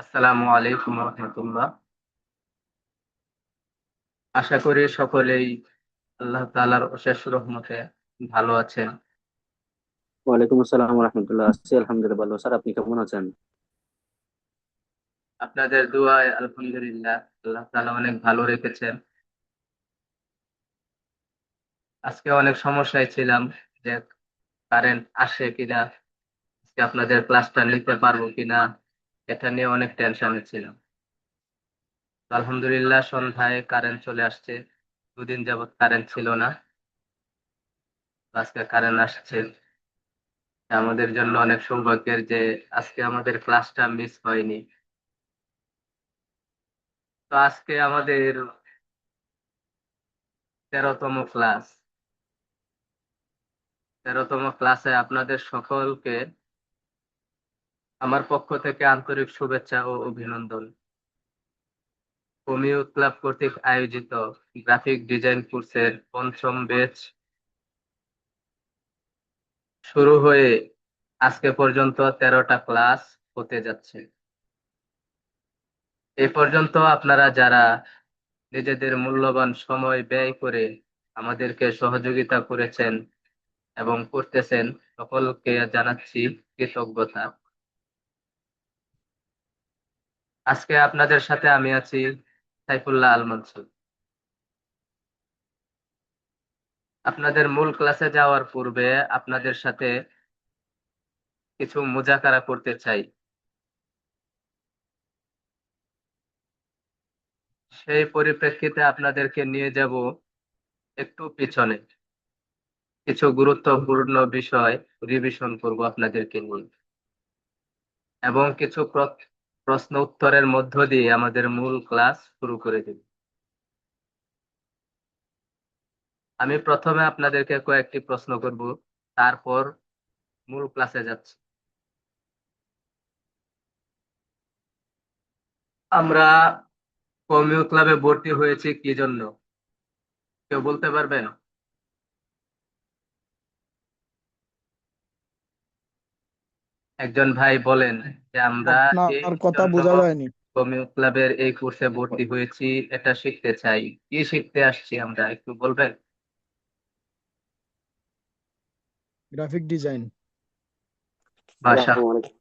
আসসালামু আলাইকুম রহমতুল্লাহ। আশা করি সকলেই আল্লাহ তাআলার অশেষ রহমতে ভালো আছেন। ওয়ালাইকুম আসসালাম রহমতুল্লাহ। আছি আলহামদুলিল্লাহ, ভালো স্যার। আপনি কেমন আছেন? আপনাদের দুআয় আলহামদুলিল্লাহ আল্লাহ তাআলা অনেক ভালো রেখেছেন। আজকে অনেক সমস্যায় ছিলাম যে কারেন্ট আসে কিনা, আজকে আপনাদের ক্লাসটা নিতে পারবো কিনা, এটা নিয়ে অনেক টেনশনে ছিলাম। তো আলহামদুলিল্লাহ সন্ধ্যায় কারেন্ট চলে আসছে। দুদিন যাবত কারেন্ট ছিল না, তো আজকে কারেন্ট আসছে। আমাদের জন্য অনেক সৌভাগ্যের যে আজকে আমাদের ক্লাসটা মিস হয়নি। তো আজকে আমাদের 13তম ক্লাস। 13তম ক্লাসে আপনাদের সকলকে আমার পক্ষ থেকে আন্তরিক শুভেচ্ছা ও অভিনন্দন। হোমিও ক্লাব কর্তৃক আয়োজিত গ্রাফিক ডিজাইন কোর্সের পঞ্চম ব্যাচ শুরু হয়ে আজকে পর্যন্ত 13টা ক্লাস হতে যাচ্ছে। এই পর্যন্ত আপনারা যারা নিজেদের মূল্যবান সময় ব্যয় করে আমাদেরকে সহযোগিতা করেছেন এবং করতেছেন, সকলকে জানাচ্ছি কৃতজ্ঞতা। আজকে আপনাদের সাথে আমি আছি সাইফুল্লাহ আল মানসুর। আপনাদের মূল ক্লাসে যাওয়ার পূর্বে আপনাদের সাথে কিছু মুজাকারা করতে চাই। সেই পরিপ্রেক্ষিতে আপনাদেরকে নিয়ে যাব একটু পিছনে। কিছু গুরুত্বপূর্ণ বিষয় রিভিশন করব আপনাদেরকে নিয়ে, এবং কিছু প্রশ্ন উত্তরের মধ্য দিয়ে আমাদের মূল ক্লাস শুরু করে দেব। আমি প্রথমে আপনাদেরকে কয়েকটি প্রশ্ন করব, তারপর মূল ক্লাসে যাচ্ছি। আমরা কমিউ ক্লাবে ভর্তি হয়েছি কি জন্য, কেউ বলতে পারবেন? একজন ভাই বলেন যে আমরা এই আপনার কথা জন্য বোঝা যায়নি। কমিউ ক্লাবের এই কোর্সে ভর্তি হয়েছি, এটা শিখতে চাই। কি শিখতে আসছি আমরা, একটু বলবেন? Graphic design. ভাষা। আসসালামু আলাইকুম।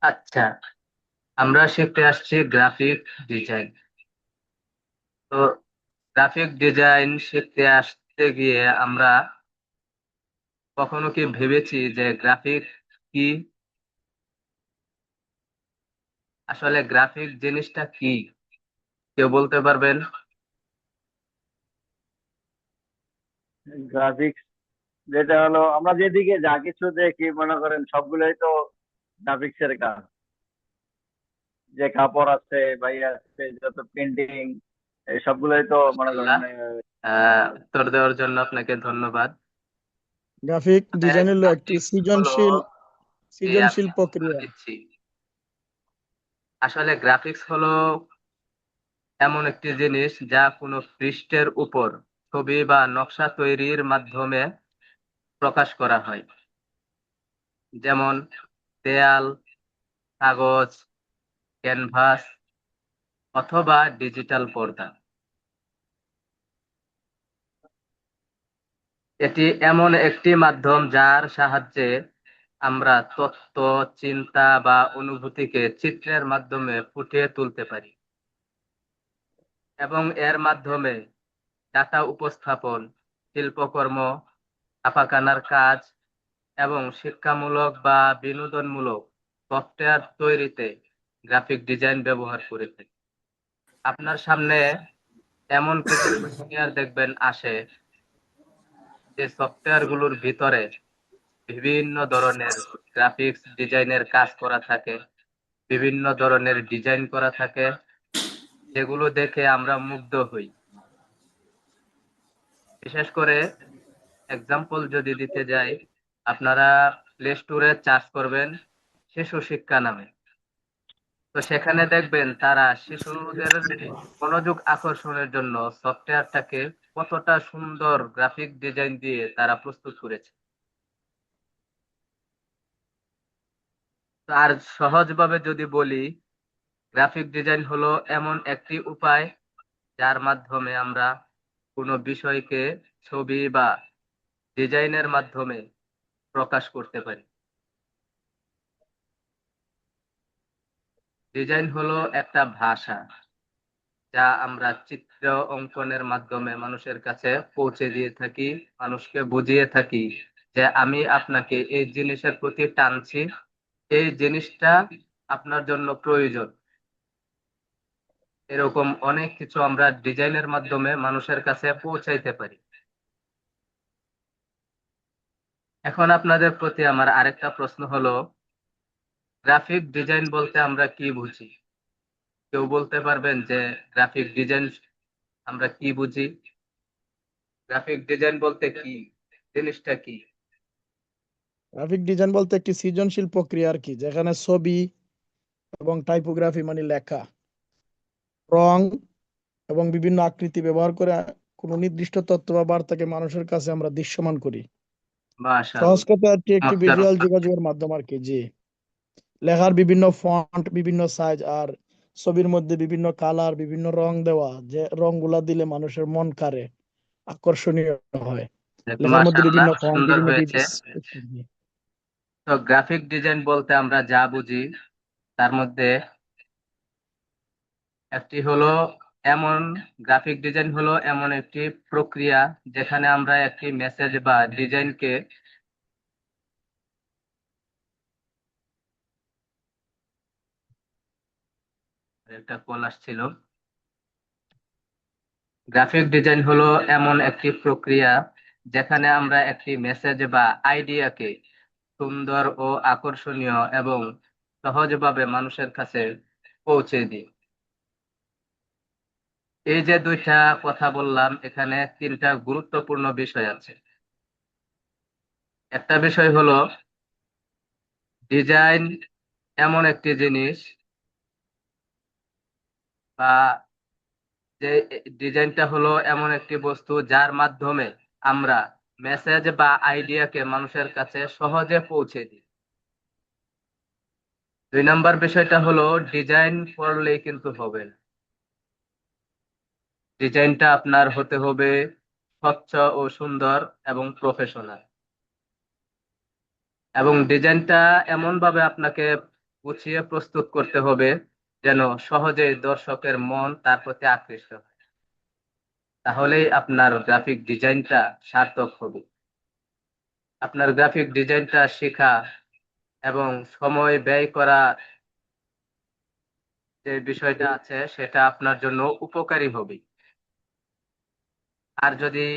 আচ্ছা, আমরা শিখতে আসছি গ্রাফিক ডিজাইন। তো গ্রাফিক ডিজাইন শিখতে আসতে গিয়ে আমরা কখনো কি ভেবেছি যে গ্রাফিক কি? আসলে গ্রাফিক জিনিসটা কি, কেউ বলতে পারবেন? গ্রাফিক্স যেটা হলো আমরা যেদিকে যা কিছু দেখি মনে করেন সবগুলোই তো গ্রাফিক্স এর কাজ। যে কাপড় আছে বা ইয়ে আছে যত পেন্টিং এই সবগুলোই তো মনে করেন আল্লাহ, উত্তর দেওয়ার জন্য আপনাকে ধন্যবাদ। গ্রাফিক ডিজাইন হলো একটি গ্রাফিক্স হলো, আমি সৃজনশীল উত্তর প্রক্রিয়া। দিচ্ছি। আসলে গ্রাফিক্স হলো এমন একটি জিনিস যা কোনো পৃষ্ঠের উপর ছবি বা নকশা তৈরির মাধ্যমে প্রকাশ করা হয়, যেমন দেয়াল, কাগজ, ক্যানভাস অথবা ডিজিটাল পর্দা। এটি এমন একটি মাধ্যম যার সাহায্যে আমরা তথ্য, চিন্তা বা অনুভূতিকে চিত্রের মাধ্যমে ফুটিয়ে তুলতে পারি, এবং এর মাধ্যমে ডাটা উপস্থাপন, শিল্পকর্ম, ছাপাখানার কাজ এবং শিক্ষামূলক বা বিনোদনমূলক সফটওয়্যার তৈরিতে গ্রাফিক ডিজাইন ব্যবহার করে থাকি। আপনার সামনে এমন কিছু সফটওয়্যার দেখবেন আসে, যে সফটওয়্যার গুলোর ভিতরে বিভিন্ন ধরনের গ্রাফিক্স ডিজাইনের কাজ করা থাকে, বিভিন্ন ধরনের ডিজাইন করা থাকে, যেগুলো দেখে আমরা মুগ্ধ হই। বিশেষ করে এক্সাম্পল যদি দিতে যাই, আপনারা প্লে স্টোরে চার্জ করবেন শিশু শিক্ষা নামে। তো সেখানে দেখবেন তারা শিশুদের মনোযোগ আকর্ষণের জন্য সফটওয়্যারটাকে কতটা সুন্দর গ্রাফিক ডিজাইন দিয়ে তারা প্রস্তুত করেছে। তো আর সহজভাবে যদি বলি, গ্রাফিক ডিজাইন হলো এমন একটি উপায় যার মাধ্যমে আমরা কোনো বিষয়কে ছবি বা ডিজাইনের মাধ্যমে প্রকাশ করতে পারি। ডিজাইন হলো একটা ভাষা যা আমরা চিত্র অঙ্কনের মাধ্যমে মানুষের কাছে পৌঁছে দিয়ে থাকি, মানুষকে বুঝিয়ে থাকি যে আমি আপনাকে এই জিনিসের প্রতি টানছি, এই জিনিসটা আপনার জন্য প্রয়োজন। এরকম অনেক কিছু আমরা ডিজাইনের মাধ্যমে মানুষের কাছে পৌঁছাইতে পারি। এখন আপনাদের প্রতি আমার আরেকটা প্রশ্ন হলো, গ্রাফিক ডিজাইন বলতে আমরা কি বুঝি? কেউ বলতে পারবেন যে গ্রাফিক ডিজাইন আমরা কি বুঝি? গ্রাফিক ডিজাইন বলতে কি, জিনিসটা কি? গ্রাফিক ডিজাইন বলতে একটি সৃজনশীল প্রক্রিয়া আর কি, যেখানে ছবি এবং টাইপোগ্রাফি মানে লেখা, রং এবং বিভিন্ন আকৃতি ব্যবহার করে কোনো নির্দিষ্ট তথ্য বা বার্তাকে মানুষের কাছে আমরা দৃশ্যমান করি। সহজ মাশাআল্লাহ, কথা, এটি একটি চমৎকার ভিজুয়াল উত্তর। যোগাযোগের মাধ্যম আর কি, জি। লেখার বিভিন্ন ফন্ট, বিভিন্ন সাইজ আর ছবির মধ্যে বিভিন্ন কালার, বিভিন্ন রং দেওয়া, যে রংগুলা দিলে মানুষের মন কাড়ে, আকর্ষণীয় হয়। লেখার মধ্যে মাশাআল্লাহ, বিভিন্ন ফন্ট, সুন্দর বিভিন্ন হয়েছে। ডিটেলস ইত্যাদি। তো গ্রাফিক ডিজাইন বলতে আমরা যা বুঝি তার মধ্যে একটি হলো এমন গ্রাফিক ডিজাইন হলো এমন একটি প্রক্রিয়া যেখানে আমরা একটি মেসেজ বা ডিজাইনকে, একটা কল আসছিল, গ্রাফিক ডিজাইন হলো এমন একটি প্রক্রিয়া যেখানে আমরা একটি মেসেজ বা আইডিয়াকে সুন্দর ও আকর্ষণীয় এবং সহজভাবে মানুষের কাছে পৌঁছে দিই। এই যে দুইটা কথা বললাম, এখানে তিনটা গুরুত্বপূর্ণ বিষয় আছে। একটা বিষয় হলো ডিজাইন এমন একটি জিনিস, বা যে ডিজাইনটা হলো এমন একটি বস্তু যার মাধ্যমে আমরা মেসেজ বা আইডিয়াকে মানুষের কাছে সহজে পৌঁছে দিই। দুই নাম্বার বিষয়টা হলো ডিজাইন করলেই কিন্তু হবে না, ডিজাইনটা আপনার হতে হবে স্বচ্ছ ও সুন্দর এবং প্রফেশনাল। এবং ডিজাইনটা এমন ভাবে আপনাকে গুছিয়ে প্রস্তুত করতে হবে যেন সহজেই দর্শকের মন তার প্রতি আকৃষ্ট হয়। তাহলেই আপনার গ্রাফিক ডিজাইনটা সার্থক হবে। আপনার গ্রাফিক ডিজাইনটা শেখা এবং সময় ব্যয় করা যে বিষয়টা আছে সেটা আপনার জন্য উপকারী হবে। আর যদি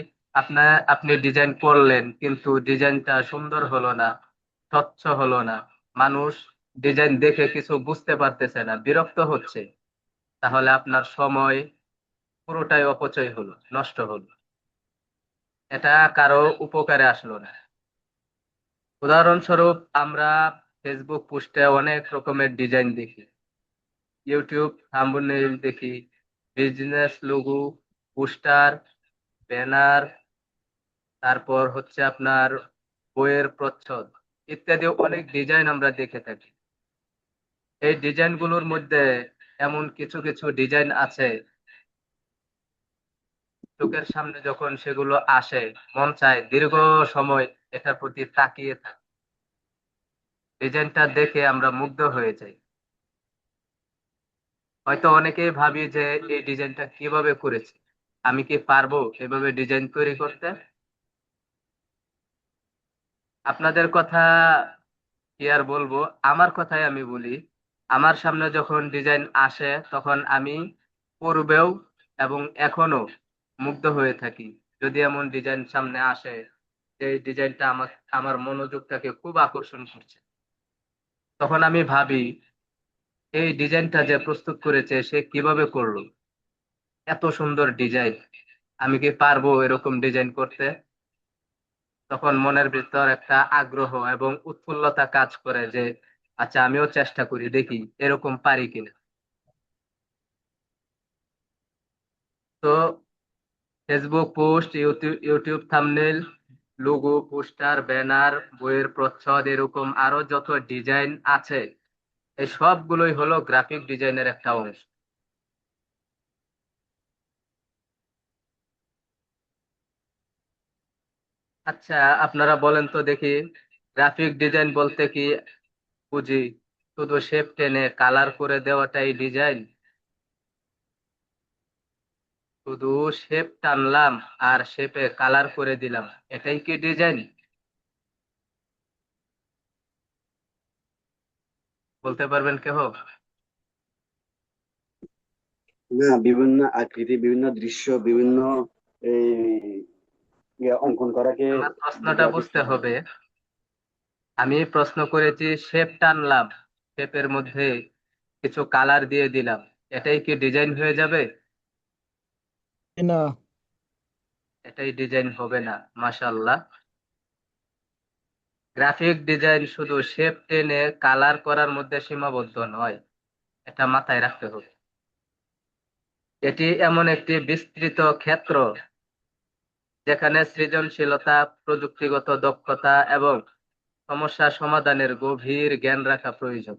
আপনি ডিজাইন করলেন কিন্তু ডিজাইনটা সুন্দর হলো না, স্বচ্ছ হলো না, মানুষ ডিজাইন দেখে কিছু বুঝতে পারতেছে না, বিরক্ত হচ্ছে, তাহলে আপনার সময় পুরোটাই অপচয় হলো, নষ্ট হলো, এটা কারো উপকারে আসলো না। উদাহরণস্বরূপ আমরা ফেসবুক পোস্টে অনেক রকমের ডিজাইন দেখি, ইউটিউব থাম্বনেইল দেখি, বিজনেস লোগো, পোস্টার, ব্যানার, তারপর হচ্ছে আপনার বইয়ের প্রচ্ছদ ইত্যাদি অনেক ডিজাইন আমরা দেখে থাকি। এই ডিজাইন গুলোর মধ্যে এমন কিছু কিছু ডিজাইন আছে, চোখের সামনে যখন সেগুলো আসে মন চায় দীর্ঘ সময় এটার প্রতি তাকিয়ে থাকি, ডিজাইনটা দেখে আমরা মুগ্ধ হয়ে যাই। হয়তো অনেকেই ভাবি যে এই ডিজাইনটা কিভাবে করেছে, আমি কি পারবো এভাবে ডিজাইন তৈরি করতে? আপনাদের কথা কি আর বলবো, আমার কথাই আমি বলি। আমার সামনে যখন ডিজাইন আসে তখন আমি পূর্বেও এবং এখনো মুগ্ধ হয়ে থাকি। যদি এমন ডিজাইন সামনে আসে যে ডিজাইনটা আমার মনোযোগটাকে খুব আকর্ষণ করছে, তখন আমি ভাবি এই ডিজাইনটা যে প্রস্তুত করেছে সে কিভাবে করলো, এত সুন্দর ডিজাইন, আমি কি পারবো এরকম ডিজাইন করতে? তখন মনের ভিতর একটা আগ্রহ এবং উৎফুল্লতা কাজ করে যে আচ্ছা আমিও চেষ্টা করি, দেখি এরকম পারি কিনা। তো Facebook post, YouTube thumbnail, logo, poster, banner, বইয়ের প্রচ্ছদ, এরকম আরো যত ডিজাইন আছে এই সবগুলোই হলো গ্রাফিক ডিজাইনের একটা অংশ। আচ্ছা, আপনারা বলেন তো দেখি, গ্রাফিক ডিজাইন বলতে কি বুঝি? শুধু শেপ টেনে কালার করে দেওয়াটাই ডিজাইন? শুধু শেপ টানলাম আর শেপে কালার করে দিলাম, এটাই কি ডিজাইন? বলতে পারবেন কেহ? না, বিভিন্ন আকৃতি, বিভিন্ন দৃশ্য, বিভিন্ন এই অঙ্কন করাকে আমার প্রশ্নটা গ্রাফিক্স বুঝতে বলে। হবে। আমি প্রশ্ন করেছি শেপ টানলাম, শেপের মধ্যে কিছু কালার দিয়ে দিলাম, এটাই কি ডিজাইন হয়ে যাবে? না, এটাই ডিজাইন হবে না। মাশাআল্লাহ। গ্রাফিক ডিজাইন শুধু শেপ টেনে কালার করার মধ্যে সীমাবদ্ধ নয়, এটা মাথায় রাখতে হবে। এটি এমন একটি বিস্তৃত ক্ষেত্র যেখানে সৃজনশীলতা, প্রযুক্তিগত দক্ষতা এবং সমস্যা সমাধানের গভীর জ্ঞান রাখা প্রয়োজন।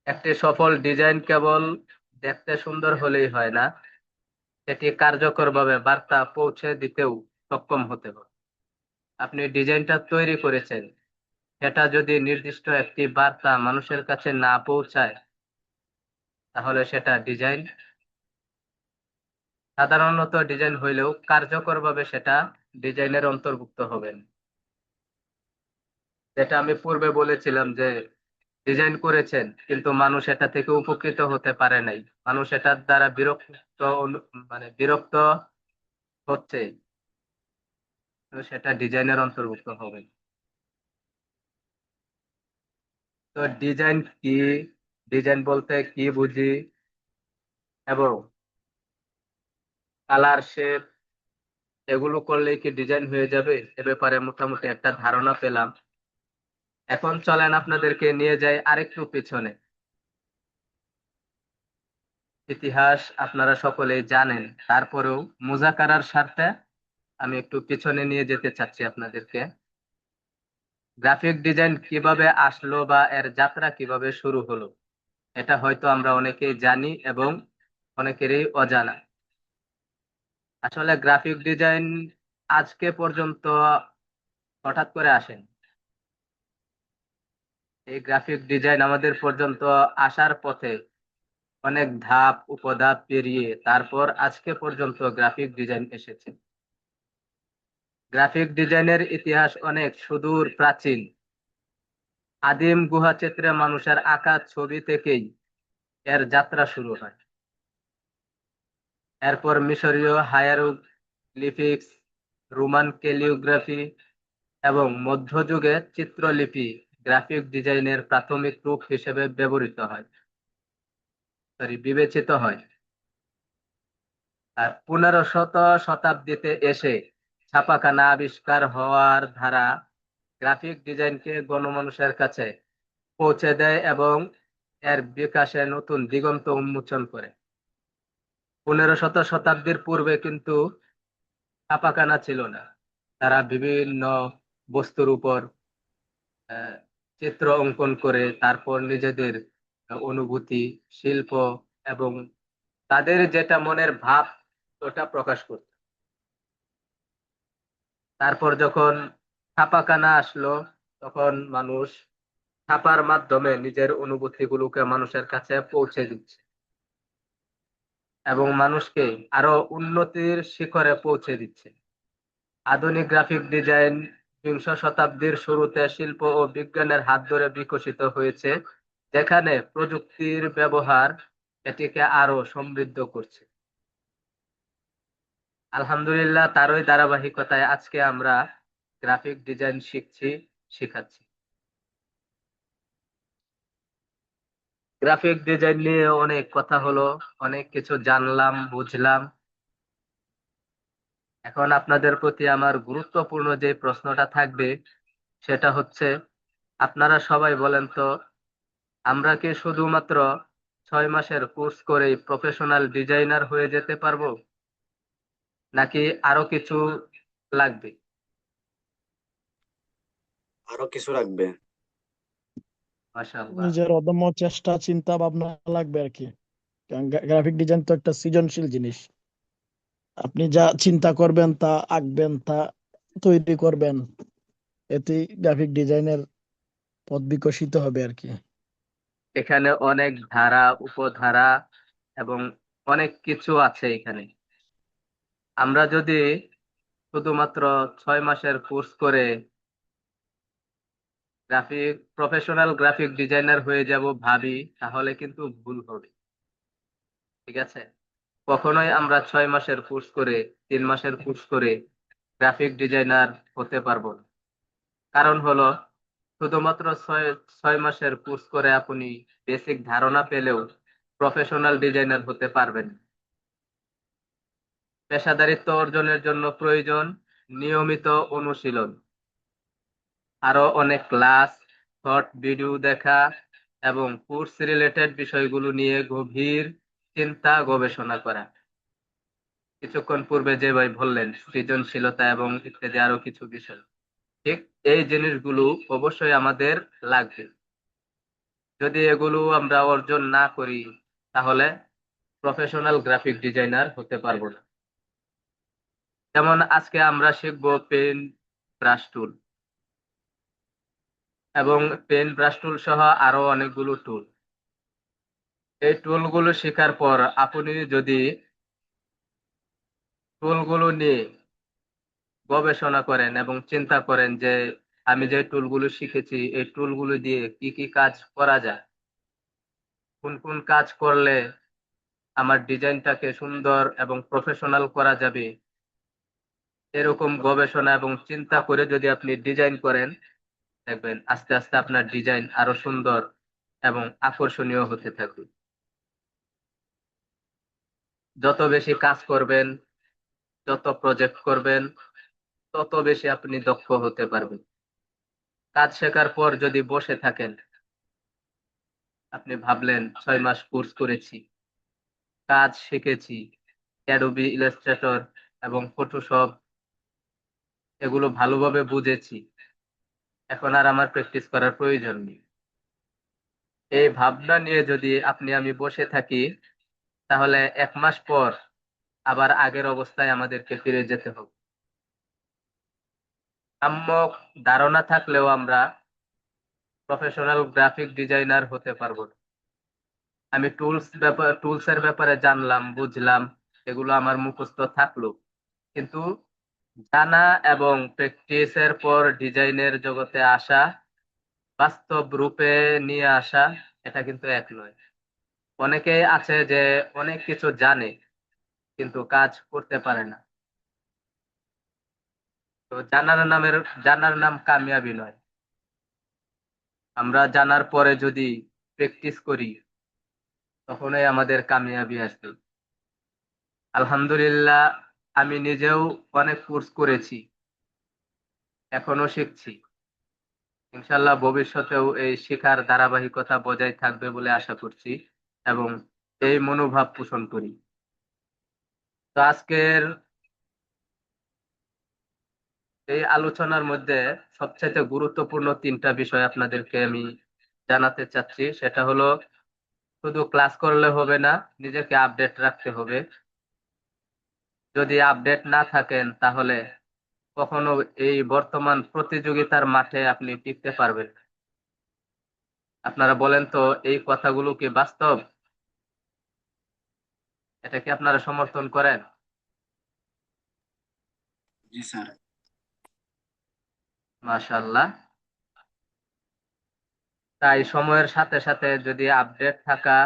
একটি সফল ডিজাইন কেবল দেখতে সুন্দর হলেই হয় না, সেটি কার্যকরভাবে বার্তা পৌঁছে দিতেও সক্ষম হতে হবে। আপনি ডিজাইনটা তৈরি করেছেন, সেটা যদি নির্দিষ্ট একটি বার্তা মানুষের কাছে না পৌঁছায়, তাহলে সেটা ডিজাইন সাধারণত ডিজাইন হইলেও কার্যকরভাবে সেটা ডিজাইনের অন্তর্ভুক্ত হবে না। যেটা আমি পূর্বে বলেছিলাম যে ডিজাইন করেছেন কিন্তু মানুষ এটা থেকে উপকৃত হতে পারে নাই, মানুষ এটার দ্বারা বিরক্ত হচ্ছে, তো সেটা ডিজাইনের অন্তর্ভুক্ত হবে না। তো ডিজাইন কি, ডিজাইন বলতে কি বুঝি, এবং কালার, শেপ, এগুলো করলেই কি ডিজাইন হয়ে যাবে, এ ব্যাপারে মোটামুটি একটা ধারণা পেলাম। এখন চলেন আপনাদেরকে নিয়ে যাই আরেকটু পিছনে। ইতিহাস আপনারা সকলেই জানেন, তারপরেও মুজাকারার স্বার্থে আমি একটু পিছনে নিয়ে যেতে চাচ্ছি আপনাদেরকে। গ্রাফিক ডিজাইন কিভাবে আসলো বা এর যাত্রা কিভাবে শুরু হলো, এটা হয়তো আমরা অনেকেই জানি এবং অনেকেরই অজানা। আসলে গ্রাফিক ডিজাইন আজকে পর্যন্ত হঠাৎ করে আসেন। এই গ্রাফিক ডিজাইন আমাদের পর্যন্ত আসার পথে অনেক ধাপ উপধাপ পেরিয়ে তারপর আজকে পর্যন্ত গ্রাফিক ডিজাইন এসেছে। গ্রাফিক ডিজাইনের ইতিহাস অনেক সুদূর প্রাচীন। আদিম গুহা চিত্রে মানুষের আঁকা ছবি থেকেই এর যাত্রা শুরু হয়। এরপর মিশরীয় হায়ারোগ্লিফিক্স, রোমান ক্যালিগ্রাফি এবং মধ্যযুগে চিত্রলিপি গ্রাফিক ডিজাইনের প্রাথমিক রূপ হিসেবে বিবেচিত হয়। আর 15শত শতাব্দীতে এসে ছাপাখানা আবিষ্কার হওয়ার ধারা গ্রাফিক ডিজাইনকে গণমানুষের কাছে পৌঁছে দেয় এবং এর বিকাশে নতুন দিগন্ত উন্মোচন করে। 15শত শতাব্দীর পূর্বে কিন্তু ছাপাখানা ছিল না। তারা বিভিন্ন বস্তুর উপর আহ, চিত্র অঙ্কন করে তারপর নিজেদের অনুভূতি, শিল্প এবং তাদের যেটা মনের ভাব, ওটা প্রকাশ করত। তারপর যখন ছাপাখানা আসলো, তখন মানুষ ছাপার মাধ্যমে নিজের অনুভূতিগুলোকে মানুষের কাছে পৌঁছে দিচ্ছে এবং মানুষকে আরো উন্নতির শিখরে পৌঁছে দিচ্ছে। আধুনিক গ্রাফিক ডিজাইন বিংশ শতাব্দীর শুরুতে শিল্প ও বিজ্ঞানের হাত ধরে বিকশিত হয়েছে, যেখানে প্রযুক্তির ব্যবহার এটিকে আরো সমৃদ্ধ করছে। আলহামদুলিল্লাহ, তারই ধারাবাহিকতায় আজকে আমরা গ্রাফিক ডিজাইন শিখছি, শিখাচ্ছি। গ্রাফিক ডিজাইন নিয়ে অনেক কথা হলো, অনেক কিছু জানলাম, বুঝলাম। এখন আপনাদের প্রতি আমার গুরুত্বপূর্ণ যে প্রশ্নটা থাকবে সেটা হচ্ছে, আপনারা সবাই বলেন তো, আমরা কি শুধুমাত্র 6 মাসের কোর্স করেই প্রফেশনাল ডিজাইনার হয়ে যেতে পারবো, নাকি আরো কিছু লাগবে? আরো কিছু রাখবে। মাশাআল্লাহ। নিজের অদম্য চেষ্টা চিন্তা ভাবনা লাগবে আর কি। কারণ গ্রাফিক ডিজাইন তো একটা সৃজনশীল জিনিস। আপনি যা চিন্তা করবেন, তা আঁকবেন, তা তৈরি করবেন, এতেই গ্রাফিক ডিজাইনের পথ বিকশিত হবে আর কি। এখানে অনেক ধারা, উপধারা এবং অনেক কিছু আছে এখানে। আমরা যদি শুধুমাত্র 6 মাসের কোর্স করে প্রফেশনাল গ্রাফিক ডিজাইনার হয়ে যাব ভাবি, তাহলে কিন্তু ভুল হবে। ঠিক আছে? কখনোই আমরা 6 মাসের কোর্স করে, 3 মাসের কোর্স করে গ্রাফিক ডিজাইনার হতে পারবো না। কারণ হলো, শুধুমাত্র 6 মাসের কোর্স করে আপনি বেসিক ধারণা পেলেও প্রফেশনাল ডিজাইনার হতে পারবেন না। পেশাদারিত্ব অর্জনের জন্য প্রয়োজন নিয়মিত অনুশীলন, আরো অনেক ক্লাস, শর্ট ভিডিও দেখা এবং কোর্স রিলেটেড বিষয়গুলো নিয়ে গভীর চিন্তা গবেষণা করা। কিছুক্ষণ পূর্বে যে ভাই বললেন সৃজনশীলতা এবং ইত্যাদি আরো কিছু বিষয়, ঠিক এই জিনিসগুলো অবশ্যই আমাদের লাগবে। যদি এগুলো আমরা অর্জন না করি, তাহলে প্রফেশনাল গ্রাফিক ডিজাইনার হতে পারবো না। যেমন আজকে আমরা শিখবো পেন ব্রাশ টুল, এবং পেন ব্রাশ টুল সহ আরো অনেকগুলো টুল। এই টুলগুলো শেখার পর আপনি যদি টুলগুলো নিয়ে গবেষণা করেন এবং চিন্তা করেন যে আমি যে টুলগুলো শিখেছি এই টুলগুলো দিয়ে কি কি কাজ করা যায়, কোন কোন কাজ করলে আমার ডিজাইনটাকে সুন্দর এবং প্রফেশনাল করা যাবে, এরকম গবেষণা এবং চিন্তা করে যদি আপনি ডিজাইন করেন, দেখবেন আস্তে আস্তে আপনার ডিজাইন আরো সুন্দর এবং আকর্ষণীয় হতে থাকবে। যত বেশি কাজ করবেন, যত প্রজেক্ট করবেন, তত বেশি আপনি দক্ষ হতে পারবেন। কাজ শেখার পর যদি বসে থাকেন, আপনি ভাবলেন 6 মাস কোর্স করেছি, কাজ শিখেছি, অ্যাডোবি ইলাস্ট্রেটর এবং ফটোশপ এগুলো ভালোভাবে বুঝেছি, এখন আর আমার প্র্যাকটিস করার প্রয়োজন নেই, এই ভাবনা নিয়ে যদি আমি বসে থাকি, তাহলে 1 মাস পর আবার আগের অবস্থায় আমাদেরকে ফিরে যেতে হবে। সম্যক ধারণা থাকলেও আমরা প্রফেশনাল গ্রাফিক ডিজাইনার হতে পারবো না। আমি টুলস এর ব্যাপারে জানলাম, বুঝলাম, এগুলো আমার মুখস্থ থাকলো, কিন্তু জানা এবং প্র্যাকটিসের পর ডিজাইনের জগতে আসা, বাস্তব রূপে নিয়ে আসা, এটা কিন্তু এক নয়। অনেকেই আছে যে অনেক কিছু জানে কিন্তু কাজ করতে পারে না। তো জানার নাম কামিয়াবি নয়। আমরা জানার পরে যদি প্র্যাকটিস করি, তখনই আমাদের কামিয়াবি আসবে। আলহামদুলিল্লাহ, আমি নিজেও অনেক কোর্স করেছি, এখনো শিখছি। ইনশাল্লাহ ভবিষ্যতেও এই শেখার ধারাবাহিকতা বজায় থাকবে বলে আশা করছি এবং এই মনোভাব পোষণ করি। তো আজকের এই আলোচনার মধ্যে সবচেয়ে গুরুত্বপূর্ণ 3টা বিষয় আপনাদেরকে আমি জানাতে চাচ্ছি। সেটা হলো, শুধু ক্লাস করলে হবে না, নিজেকে আপডেট রাখতে হবে। যদি আপডেট না থাকেন, তাহলে কখনো এই বর্তমান প্রতিযোগিতার মাঠে আপনি টিকতে পারবেন না। আপনারা বলেন তো, এই কথাগুলো কি বাস্তব? এটা কি আপনারা সমর্থন করেন? জি স্যার। মাশাআল্লাহ। তাই সময়ের সাথে সাথে যদি আপডেট থাকা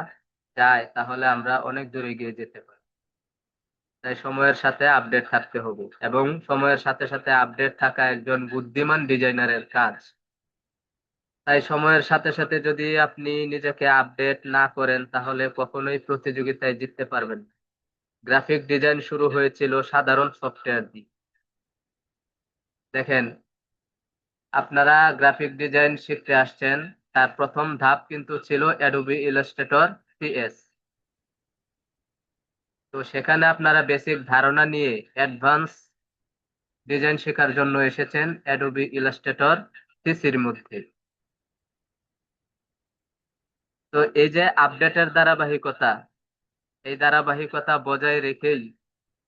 যায়, তাহলে আমরা অনেক দূর এগিয়ে যেতে পারি। তাই সময়ের সাথে আপডেট থাকতে হবে, এবং সময়ের সাথে সাথে আপডেট থাকা একজন বুদ্ধিমান ডিজাইনারের কাজ। তাই সময়ের সাথে সাথে যদি আপনি নিজেকে আপডেট না করেন, তাহলে কখনোই প্রতিযোগিতায় জিততে পারবেন না। গ্রাফিক ডিজাইন শুরু হয়েছিল সাধারণ সফটওয়্যার দিয়ে। দেখেন, আপনারা গ্রাফিক ডিজাইন শিখতে আসছেন, তার প্রথম ধাপ কিন্তু ছিল অ্যাডোবি ইলাস্ট্রেটর সিএস। তো সেখানে আপনারা বেসিক ধারণা নিয়ে অ্যাডভান্স ডিজাইন শেখার জন্য এসেছেন অ্যাডোবি ইলাস্ট্রেটর সিসির মধ্যে। তো এই যে আপডেটের ধারাবাহিকতা, এই ধারাবাহিকতা বজায় রেখেই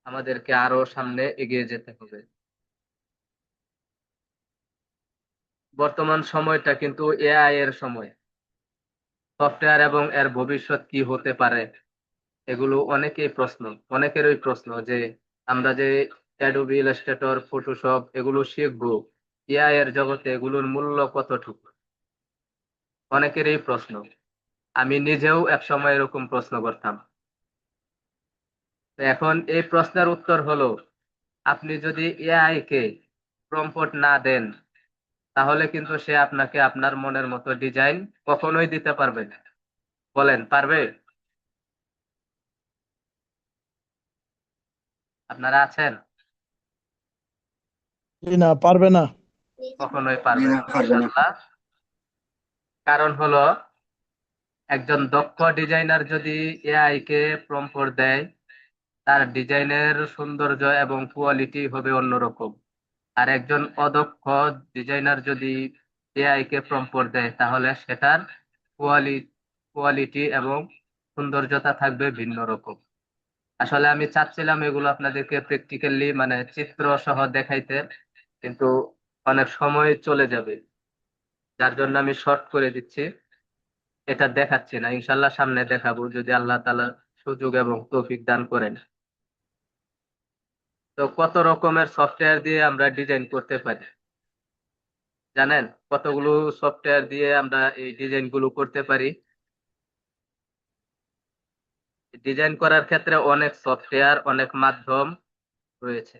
আমাদেরকে আরো সামনে এগিয়ে যেতে হবে। বর্তমান সময়টা কিন্তু এআই এর সময়। সফটওয়্যার এবং এর ভবিষ্যৎ কি হতে পারে, এগুলো অনেকেরই প্রশ্ন যে আমরা যে অ্যাডোবি ইলাস্ট্রেটর, ফটোশপ এগুলো শিখবো, এআই এর জগতে এগুলোর মূল্য কতটুকু, অনেকেরই প্রশ্ন। আমি নিজেও এক সময় এরকম প্রশ্ন করতাম। তো এখন এই প্রশ্নের উত্তর হলো, আপনি যদি এআই কে প্রম্পট না দেন, তাহলে কিন্তু সে আপনাকে আপনার মনের মতো ডিজাইন কখনোই দিতে পারবে না। বলেন, পারবে? আপনারা আছেন? জি না, পারবে না। কখনোই জি পারবে না, না, পারবে না। ইনশাল্লাহ। কারণ হলো, একজন দক্ষ ডিজাইনার যদি এআই কে প্রম্পট দেয়, তার ডিজাইনের সৌন্দর্য এবং কোয়ালিটি হবে অন্যরকম। আর একজন অদক্ষ ডিজাইনার যদি এআই কে প্রম্পট দেয়, তাহলে সেটার কোয়ালিটি এবং সৌন্দর্যতা থাকবে ভিন্ন রকম। আসলে আমি চাচ্ছিলাম এগুলো আপনাদেরকে প্র্যাকটিক্যালি মানে চিত্র সহ দেখাইতে, কিন্তু অনেক সময় চলে যাবে, যার জন্য আমি শর্ট করে দিচ্ছি, এটা দেখাচ্ছি না। ইনশাল্লাহ সামনে দেখাবো যদি আল্লাহ তাআলা সুযোগ এবং তৌফিক দান করেন। তো কত রকমের সফটওয়্যার দিয়ে আমরা ডিজাইন করতে পারি জানেন? কতগুলো সফটওয়্যার দিয়ে আমরা এই ডিজাইন গুলো করতে পারি। ডিজাইন করার ক্ষেত্রে অনেক সফটওয়্যার, অনেক মাধ্যম রয়েছে।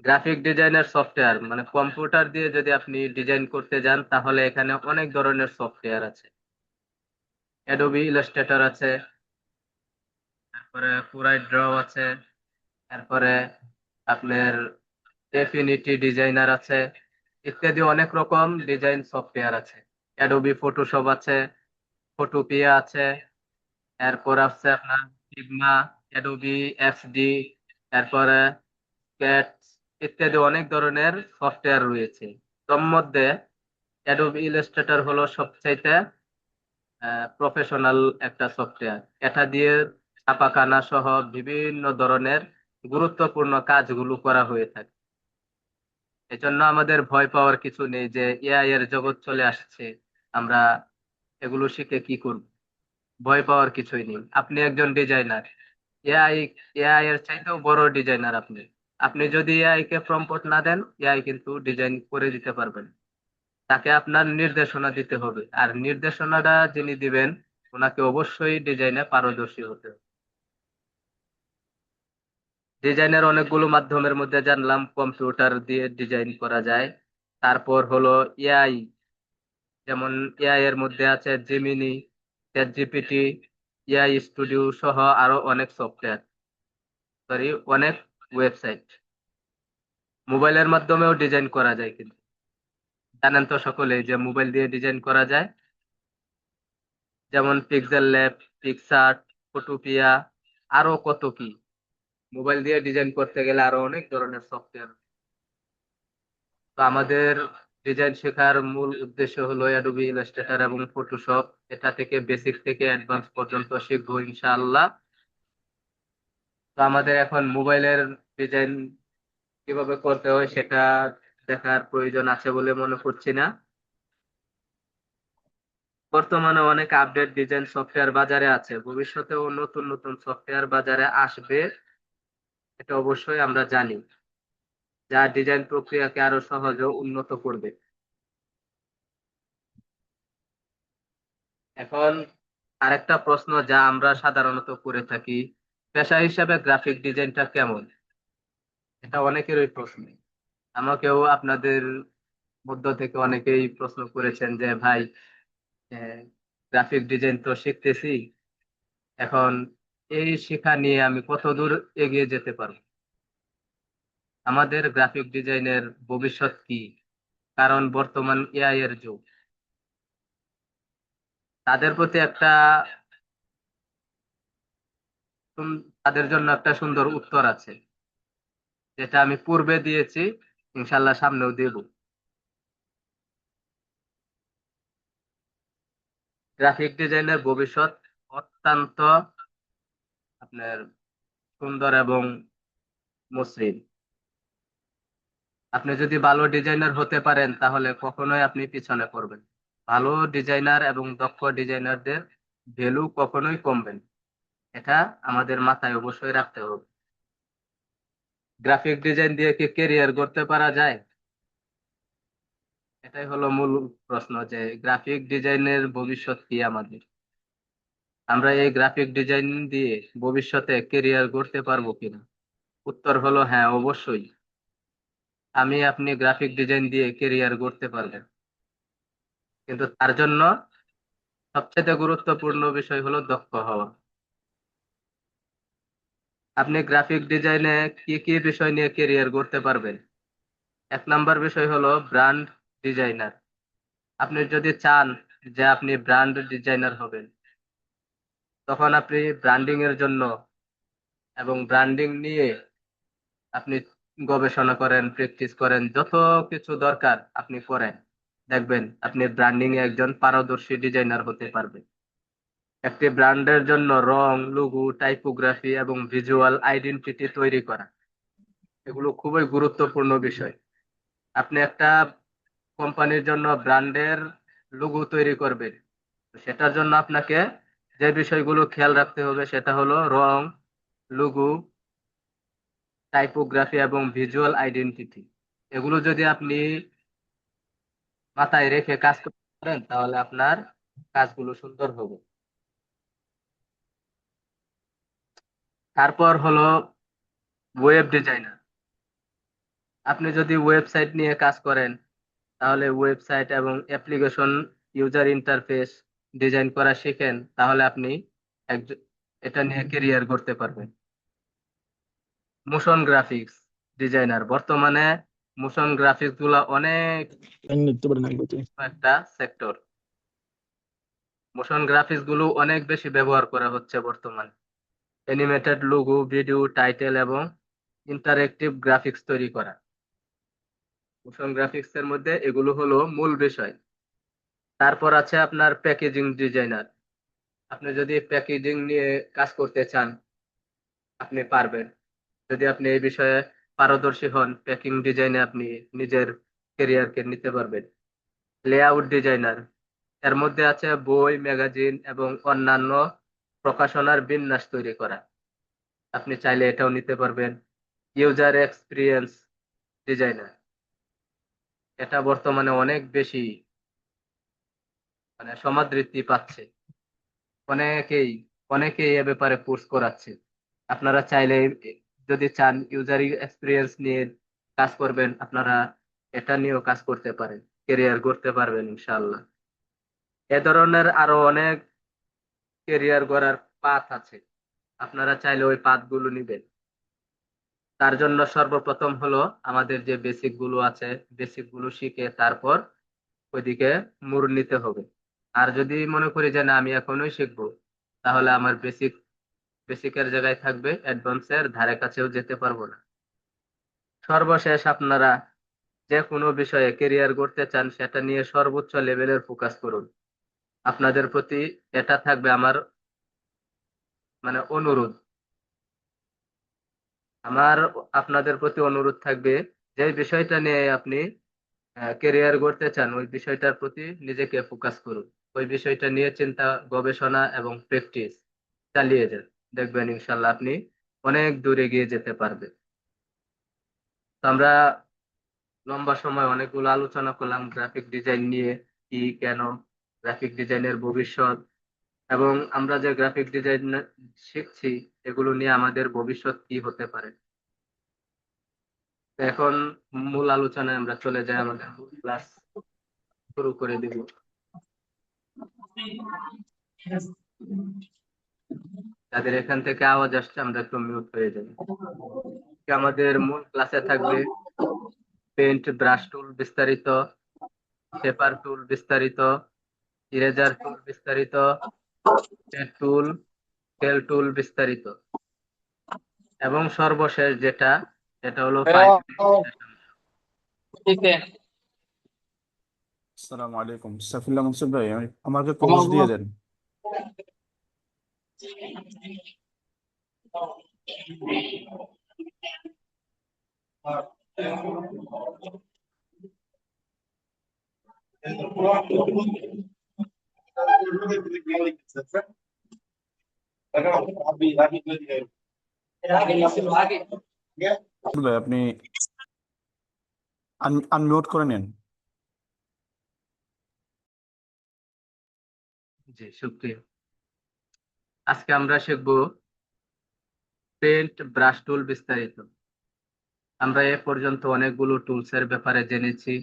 গ্রাফিক ডিজাইনের সফটওয়্যার মানে কম্পিউটার দিয়ে যদি আপনি ডিজাইন করতে যান, তাহলে এখানে অনেক ধরনের সফটওয়্যার আছে। অ্যাডোবি ইলাস্ট্রেটর আছে, তারপরে কুরাইট ড্র আছে, তারপরে আপনার এফিনিটি ডিজাইনার আছে, ইত্যাদি অনেক রকম ডিজাইন সফটওয়্যার আছে। অ্যাডোবি ফটোশপ আছে, ফটোপিয়া আছে, এরপর আছে আপনার ফিগমা, অ্যাডোবি এক্সডি, তারপরে স্কেচ, ইত্যাদি অনেক ধরনের সফটওয়্যার রয়েছে। তোর মধ্যে অ্যাডোবি ইলাস্ট্রেটর হলো সবচাইতে প্রফেশনাল একটা সফটওয়্যার। এটা দিয়ে ছাপাখানা সহ বিভিন্ন ধরনের গুরুত্বপূর্ণ কাজগুলো করা হয়ে থাকে। এজন্য আমাদের ভয় পাওয়ার কিছু নেই যে এআই এর জগৎ চলে আসছে, আমরা এগুলো শিখে কি করব। ভয় পাওয়ার কিছুই নেই। আপনি একজন ডিজাইনার, এআই এআই এর চাইতেও বড় ডিজাইনার আপনি। আপনি যদি এআই কে প্রম্পট না দেন, এআই কিন্তু ডিজাইন করে দিতে পারবেন। তাকে আপনার নির্দেশনা দিতে হবে, আর নির্দেশনাটা যিনি দিবেন, ওনাকে অবশ্যই ডিজাইনে পারদর্শী হতে হবে। ডিজাইনের অনেকগুলো মাধ্যমের মধ্যে জানলাম কম্পিউটার দিয়ে ডিজাইন করা যায়। তারপর হলো এআই, যেমন এআই এর মধ্যে আছে Gemini, chat GPT, AI studio সহ আরো অনেক সফটওয়্যার, সরি অনেক ওয়েবসাইট। মোবাইলের মাধ্যমেও ডিজাইন করা যায়, কিন্তু জানেন তো সকলেই যে মোবাইল দিয়ে ডিজাইন করা যায়, যেমন পিক্সেল ল্যাব, পিক্সআর্ট, ফটোপিয়া, আরো কত কি। মোবাইল দিয়ে ডিজাইন করতে গেলে আরো অনেক ধরনের সফটওয়্যার। তো আমাদের ডিজাইন শেখার মূল উদ্দেশ্য হলো অ্যাডোবি ইলাস্ট্রেটর এবং ফটোশপ। এটা থেকে বেসিক থেকে অ্যাডভান্স পর্যন্ত শিখবো ইনশাআল্লাহ। তো আমাদের এখন মোবাইলের ডিজাইন কিভাবে করতে হয় সেটা দেখার প্রয়োজন আছে বলে মনে করছি না। বর্তমানে অনেক আপডেট ডিজাইন সফটওয়্যার বাজারে আছে, ভবিষ্যতেও নতুন নতুন সফটওয়্যার বাজারে আসবে, এটা অবশ্যই আমরা জানি, যা ডিজাইন প্রক্রিয়াকে আরো সহজ ও উন্নত করবে। এখন আরেকটা প্রশ্ন যা আমরা সাধারণত করে থাকি, পেশা হিসাবে গ্রাফিক ডিজাইনটা কেমন? এটা অনেকেরই প্রশ্ন। আমাকেও আপনাদের মধ্য থেকে অনেকেই প্রশ্ন করেছেন যে ভাই, গ্রাফিক ডিজাইন তো শিখতেছি, এখন এই শিক্ষা নিয়ে আমি কত দূর এগিয়ে যেতে পারবো? আমাদের গ্রাফিক ডিজাইনের ভবিষ্যৎ কি? কারণ বর্তমান এআই এর যুগ। তাদের প্রতি একটা তাদের জন্য একটা সুন্দর উত্তর আছে, যেটা আমি পূর্বে দিয়েছি, ইনশাল্লাহ সামনেও দেব। গ্রাফিক ডিজাইনের ভবিষ্যৎ অত্যন্ত আপনার সুন্দর এবং মসৃণ। আপনি যদি ভালো ডিজাইনার হতে পারেন তাহলে কখনোই আপনি পিছনে পড়বেন। ভালো ডিজাইনার এবং দক্ষ ডিজাইনারদের ভ্যালু কখনোই কমবে না। এটা আমাদের মাথায় অবশ্যই রাখতে হবে। গ্রাফিক ডিজাইন দিয়ে কি ক্যারিয়ার করতে পারা যায়? এটাই হলো মূল প্রশ্ন, যে গ্রাফিক ডিজাইনের ভবিষ্যৎ কি আমাদের। আমরা এই গ্রাফিক ডিজাইন দিয়ে ভবিষ্যতে ক্যারিয়ার করতে পারবো কিনা? উত্তর হলো হ্যাঁ, অবশ্যই। আপনি গ্রাফিক ডিজাইন দিয়ে ক্যারিয়ার করতে পারবেন, কিন্তু তার জন্য সবচেয়ে গুরুত্বপূর্ণ বিষয় হলো দক্ষ হওয়া। আপনি গ্রাফিক ডিজাইনে কি কি বিষয় নিয়ে ক্যারিয়ার করতে পারবেন? এক নাম্বার বিষয় হলো ব্র্যান্ড ডিজাইনার। আপনি যদি চান যে আপনি ব্র্যান্ড ডিজাইনার হবেন, তখন আপনি ব্র্যান্ডিং এর জন্য এবং ব্র্যান্ডিং নিয়ে আপনি গবেষণা করেন, প্র্যাকটিস করেন, যত কিছু দরকার আপনি করেন, দেখবেন আপনি ব্র্যান্ডিং এ একজন পারদর্শী ডিজাইনার হতে পারবেন। একটি ব্র্যান্ডের জন্য রং, লোগো, টাইপোগ্রাফি এবং ভিজুয়াল আইডেন্টিটি তৈরি করা, এগুলো খুবই গুরুত্বপূর্ণ বিষয়। আপনি একটা কোম্পানির জন্য ব্র্যান্ডের লোগো তৈরি করবেন, তো সেটার জন্য আপনাকে যে বিষয়গুলো খেয়াল রাখতে হবে সেটা হলো রং, লোগো, টাইপোগ্রাফি এবং ভিজুয়াল আইডেন্টিটি। এগুলো যদি আপনি মাথায় রেখে কাজ করতে পারেন তাহলে আপনার কাজগুলো সুন্দর হবে। তারপর হলো ওয়েব ডিজাইনার। আপনি যদি ওয়েবসাইট নিয়ে কাজ করেন তাহলে ওয়েবসাইট এবং অ্যাপ্লিকেশন ইউজার ইন্টারফেস ডিজাইন করা শিখেন, তাহলে আপনি এটা নিয়ে ক্যারিয়ার করতে পারবেন। মোশন গ্রাফিক্স ডিজাইনার, বর্তমানে মোশন গ্রাফিক্স গুলা অনেক নিতে পারেন একটা সেক্টর। মোশন গ্রাফিক্স গুলো অনেক বেশি ব্যবহার করা হচ্ছে বর্তমানে। অ্যানিমেটেড লোগো, ভিডিও, টাইটেল এবং ইন্টারেক্টিভ গ্রাফিক্স তৈরি করা। মোশন গ্রাফিক্স এর মধ্যে এগুলো হলো মূল বিষয়। তারপর আছে আপনার প্যাকেজিং ডিজাইনার। আপনি যদি প্যাকেজিং নিয়ে কাজ করতে চান, আপনি পারবেন। যদি আপনি এই বিষয়ে পারদর্শী হন, প্যাকিং ডিজাইনে আপনি নিজের ক্যারিয়ারকে নিতে পারবেন। লেআউট ডিজাইনার, এর মধ্যে আছে বই, ম্যাগাজিন এবং অন্যান্য প্রকাশনার বিন্যাস তৈরি করা। আপনি চাইলে এটাও নিতে পারবেন। ইউজার এক্সপিরিয়েন্স ডিজাইনার, এটা বর্তমানে অনেক বেশি সমাদৃতি পাচ্ছে। অনেকেই অনেকেই এ ব্যাপারে কোর্স করাচ্ছে। আপনারা চাইলে যদি চান ইউজার এক্সপিরিয়েন্স নিয়ে কাজ করবেন, আপনারা এটা নিয়েও কাজ করতে পারেন, ক্যারিয়ার করতে পারবেন ইনশাআল্লাহ। এ ধরনের আরো অনেক ক্যারিয়ার গড়ার পাথ আছে, আপনারা চাইলে ওই পাথ গুলো নিবেন। তার জন্য সর্বপ্রথম হলো আমাদের যে বেসিক গুলো আছে, বেসিক গুলো শিখে তারপর ওইদিকে মোড় নিতে হবে। আর যদি মনে করি যে না আমি এখনোই শিখবো, তাহলে আমার বেসিকের জায়গায় থাকবে, অ্যাডভান্সের ধারে কাছেও যেতে পারবো না। সর্বশেষ, আপনারা যে কোনো বিষয়ে ক্যারিয়ার করতে চান সেটা নিয়ে সর্বোচ্চ লেভেলের ফোকাস করুন। আপনাদের প্রতি এটা থাকবে আমার অনুরোধ। আমার আপনাদের প্রতি অনুরোধ থাকবে, যে বিষয়টা নিয়ে আপনি ক্যারিয়ার করতে চান ওই বিষয়টার প্রতি নিজেকে ফোকাস করুন। ওই বিষয়টা নিয়ে চিন্তা, গবেষণা এবং প্র্যাকটিস চালিয়ে যান। দেখবেন ইনশাল্লাহ আপনি অনেক দূরে গিয়ে যেতে পারবেন। তো আমরা লম্বা সময় অনেকগুলো আলোচনা করলাম গ্রাফিক ডিজাইন নিয়ে, কি, কেন, গ্রাফিক ডিজাইনের ভবিষ্যৎ, এবং আমরা যে গ্রাফিক ডিজাইন শিখছি এগুলো নিয়ে আমাদের ভবিষ্যৎ কি হতে পারে। তো এখন মূল আলোচনায় আমরা চলে যাই, আমাদের মূল ক্লাস শুরু করে দিব। যাদের এখান থেকে আওয়াজ আসছে আমরা একটু মিউট হয়ে যাই। আমাদের মূল ক্লাসে থাকবে পেইন্ট ব্রাশ টুল বিস্তারিত, পেপার টুল বিস্তারিত, ইরেজার টুল বিস্তারিত, টেপ টুল, স্কেল টুল বিস্তারিত, এবং সর্বশেষ যেটা হলো 5 মিনিট। ठीक है। আসসালামু আলাইকুম সাফিল্লাহ মনসুর ভাই, আমাকে কোর্স দিয়ে দেন। ভাই আপনি আনমিউট করে নেন। জি, শুক্রিয়া। আজকে আমরা শিখবো পেন্ট ব্রাশ টুল বিস্তারিত। আমরা এ পর্যন্ত অনেকগুলো টুলস এর ব্যাপারে জেনেছি।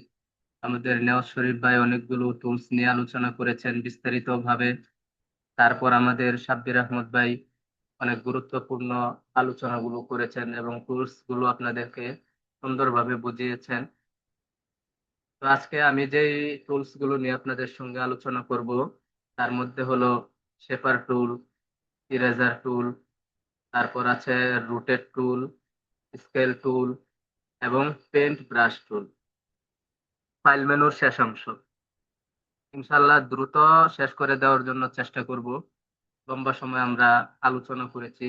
আমাদের নেওয়াজ শরীফ ভাই অনেকগুলো টুলস নিয়ে আলোচনা করেছেন বিস্তারিত ভাবে। তারপর আমাদের সাব্বির আহমদ ভাই অনেক গুরুত্বপূর্ণ আলোচনাগুলো করেছেন এবং টুলস গুলো আপনাদেরকে সুন্দরভাবে বুঝিয়েছেন। তো আজকে আমি যেই টুলস গুলো নিয়ে আপনাদের সঙ্গে আলোচনা করব তার মধ্যে হলো শেপার টুল, ইরেজার টুল, তারপর আছে রুটেড টুল, স্কেল টুল এবং পেন্ট ব্রাশ টুল। ফাইল মেনুর শেষ অংশ ইনশাল্লাহ দ্রুত শেষ করে দেওয়ার জন্য চেষ্টা করব। লম্বা সময় আমরা আলোচনা করেছি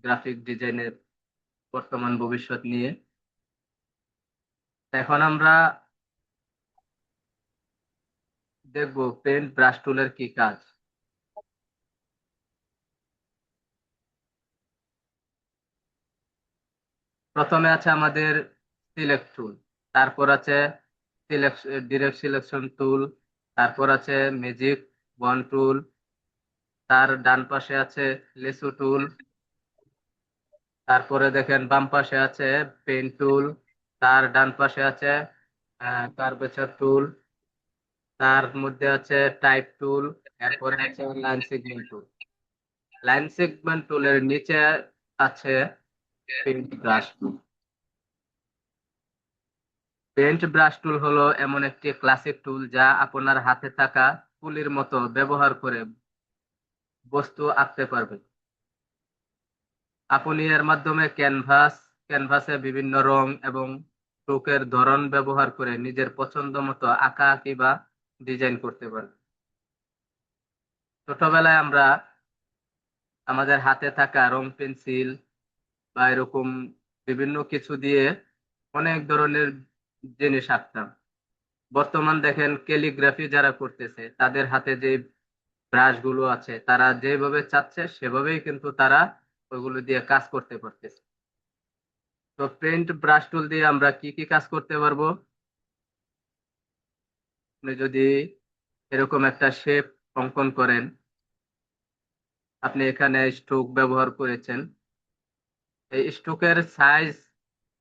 গ্রাফিক ডিজাইনের বর্তমান ভবিষ্যৎ নিয়ে। এখন আমরা দেখব পেন্ট ব্রাশ টুলের কি কাজ। প্রথমে আছে আমাদের সিলেক্ট টুল, তারপর আছে ডিরেক্ট সিলেকশন টুল, তারপর আছে ম্যাজিক ওয়ান টুল, তার ডান পাশে আছে লেসু টুল, তারপরে দেখেন বাম পাশে আছে পেন টুল, তার ডান পাশে আছে কার্ভেচার টুল, তার মধ্যে আছে টাইপ টুল, এরপরে আছে line segment tool. Line segment টুলের নিচে আছে paint brush tool. Paint brush tool হলো এমন একটি ক্লাসিক টুল যা আপনার হাতে থাকা তুলির মতো ব্যবহার করে বস্তু আঁকতে পারবেন। আপনি এর মাধ্যমে ক্যানভাসে বিভিন্ন রং এবং স্ট্রোকের ধরন ব্যবহার করে নিজের পছন্দ মতো আঁকা আঁকি বা ডিজাইন করতে পারেন। ছোটবেলায় আমরা আমাদের হাতে থাকা রং পেন্সিল বা এরকম বিভিন্ন কিছু দিয়ে অনেক ধরনের জিনিস আঁকতাম। বর্তমান দেখেন ক্যালিগ্রাফি যারা করতেছে তাদের হাতে যে ব্রাশ গুলো আছে তারা যেভাবে চাচ্ছে সেভাবেই কিন্তু তারা ওইগুলো দিয়ে কাজ করতে পারতেছে। তো পেন্ট ব্রাশ টুল দিয়ে আমরা কি কি কাজ করতে পারবো? আপনি যদি এরকম একটা শেপ অঙ্কন করেন, আপনি এখানে স্ট্রোক ব্যবহার করেছেন, এই স্ট্রোকের সাইজ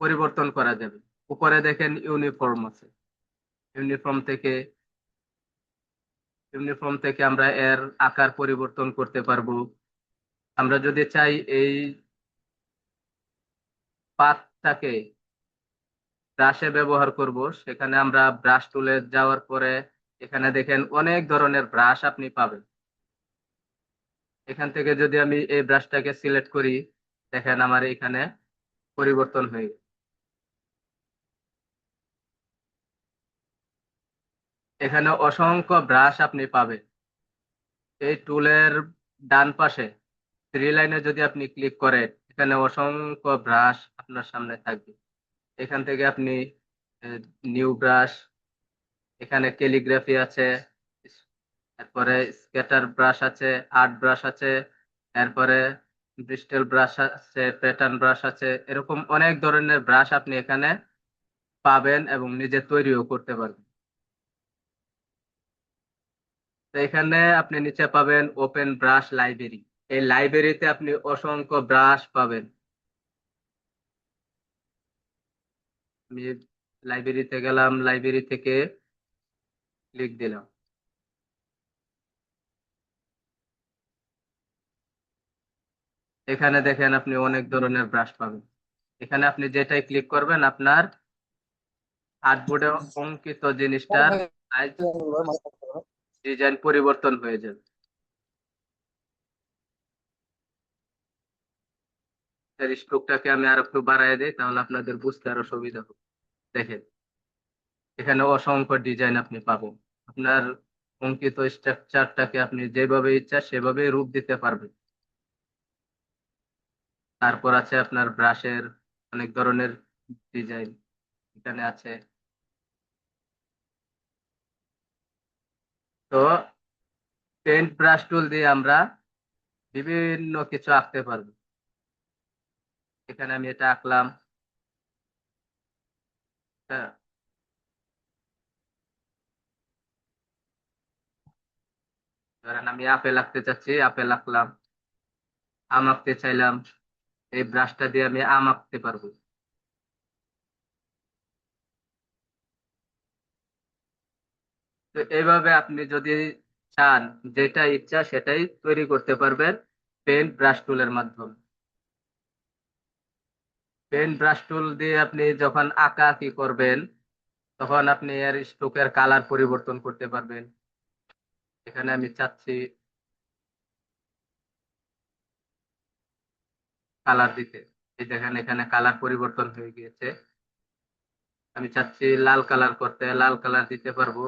পরিবর্তন করা যাবে। উপরে দেখেন ইউনিফর্ম আছে, ইউনিফর্ম থেকে ইউনিফর্ম থেকে আমরা এর আকার পরিবর্তন করতে পারবো। আমরা যদি চাই এই পাতটাকে ব্রাশে ব্যবহার করব, সেখানে আমরা ব্রাশ টুলে যাওয়ার পরে এখানে দেখেন অনেক ধরনের ব্রাশ আপনি পাবেন। এখান থেকে যদি আমি এই ব্রাশটাকে সিলেক্ট করি, দেখেন আমার এখানে পরিবর্তন হয়ে গেছে। এখানে অসংখ্য ব্রাশ আপনি পাবেন। এই টুলের ডান পাশে থ্রি লাইনে যদি আপনি ক্লিক করেন, এখানে অসংখ্য ব্রাশ আপনার সামনে থাকবে। এখান থেকে আপনি নিউ ব্রাশ, এখানে ক্যালিগ্রাফি আছে, তারপরে স্কেটার ব্রাশ আছে, আর্ট ব্রাশ আছে, তারপরে ব্রিস্টেল ব্রাশ আছে, প্যাটার্ন ব্রাশ আছে, এরকম অনেক ধরনের ব্রাশ আপনি এখানে পাবেন এবং নিজে তৈরিও করতে পারবেন। তো এখানে আপনি নিচে পাবেন ওপেন ব্রাশ লাইব্রেরি। এই লাইব্রেরিতে আপনি অসংখ্য ব্রাশ পাবেন। আমি লাইব্রেরিতে গেলাম, লাইব্রেরি থেকে ক্লিক দিলাম, এখানে দেখেন আপনি অনেক ধরনের ব্রাশ পাবেন। এখানে আপনি যেটাই ক্লিক করবেন আপনার আর্টবোর্ডে অঙ্কিত জিনিসটার সাইজ ডিজাইন পরিবর্তন হয়ে যাবে। এর স্ট্রোকটাকে আমি আর একটু বাড়ায় দিই, তাহলে আপনাদের বুঝতে আরো সুবিধা হবে। দেখেন এখানে অসংখ্য ডিজাইন আপনি পাবেন। আপনার অঙ্কিত স্ট্রাকচারটাকে আপনি যেভাবে ইচ্ছা সেভাবেই রূপ দিতে পারবেন। তারপর আছে আপনার ব্রাশের অনেক ধরনের ডিজাইন এখানে আছে। তো পেন্ট ব্রাশ টুল দিয়ে আমরা বিভিন্ন কিছু আঁকতে পারবো। এখানে আমি এটা আঁকলাম। হ্যাঁ, ধরেন আমি আপেল আঁকতে চাচ্ছি, আপেল আঁকলাম। আম আঁকতে চাইলাম, এই ব্রাশটা দিয়ে আমি আম আঁকতে পারবো। তো এইভাবে আপনি যদি চান, যেটা ইচ্ছা সেটাই তৈরি করতে পারবেন পেন্ট ব্রাশ টুলের মাধ্যমে। পেন্ট ব্রাশ টুল দিয়ে আপনি যখন আঁকাআঁকি করবেন, তখন আপনি এর স্ট্রোকের কালার পরিবর্তন করতে পারবেন। এখানে আমি চাচ্ছি কালার দিতে, এই দেখেন এখানে কালার পরিবর্তন হয়ে গিয়েছে। আমি চাচ্ছি লাল কালার করতে, লাল কালার দিতে পারবো।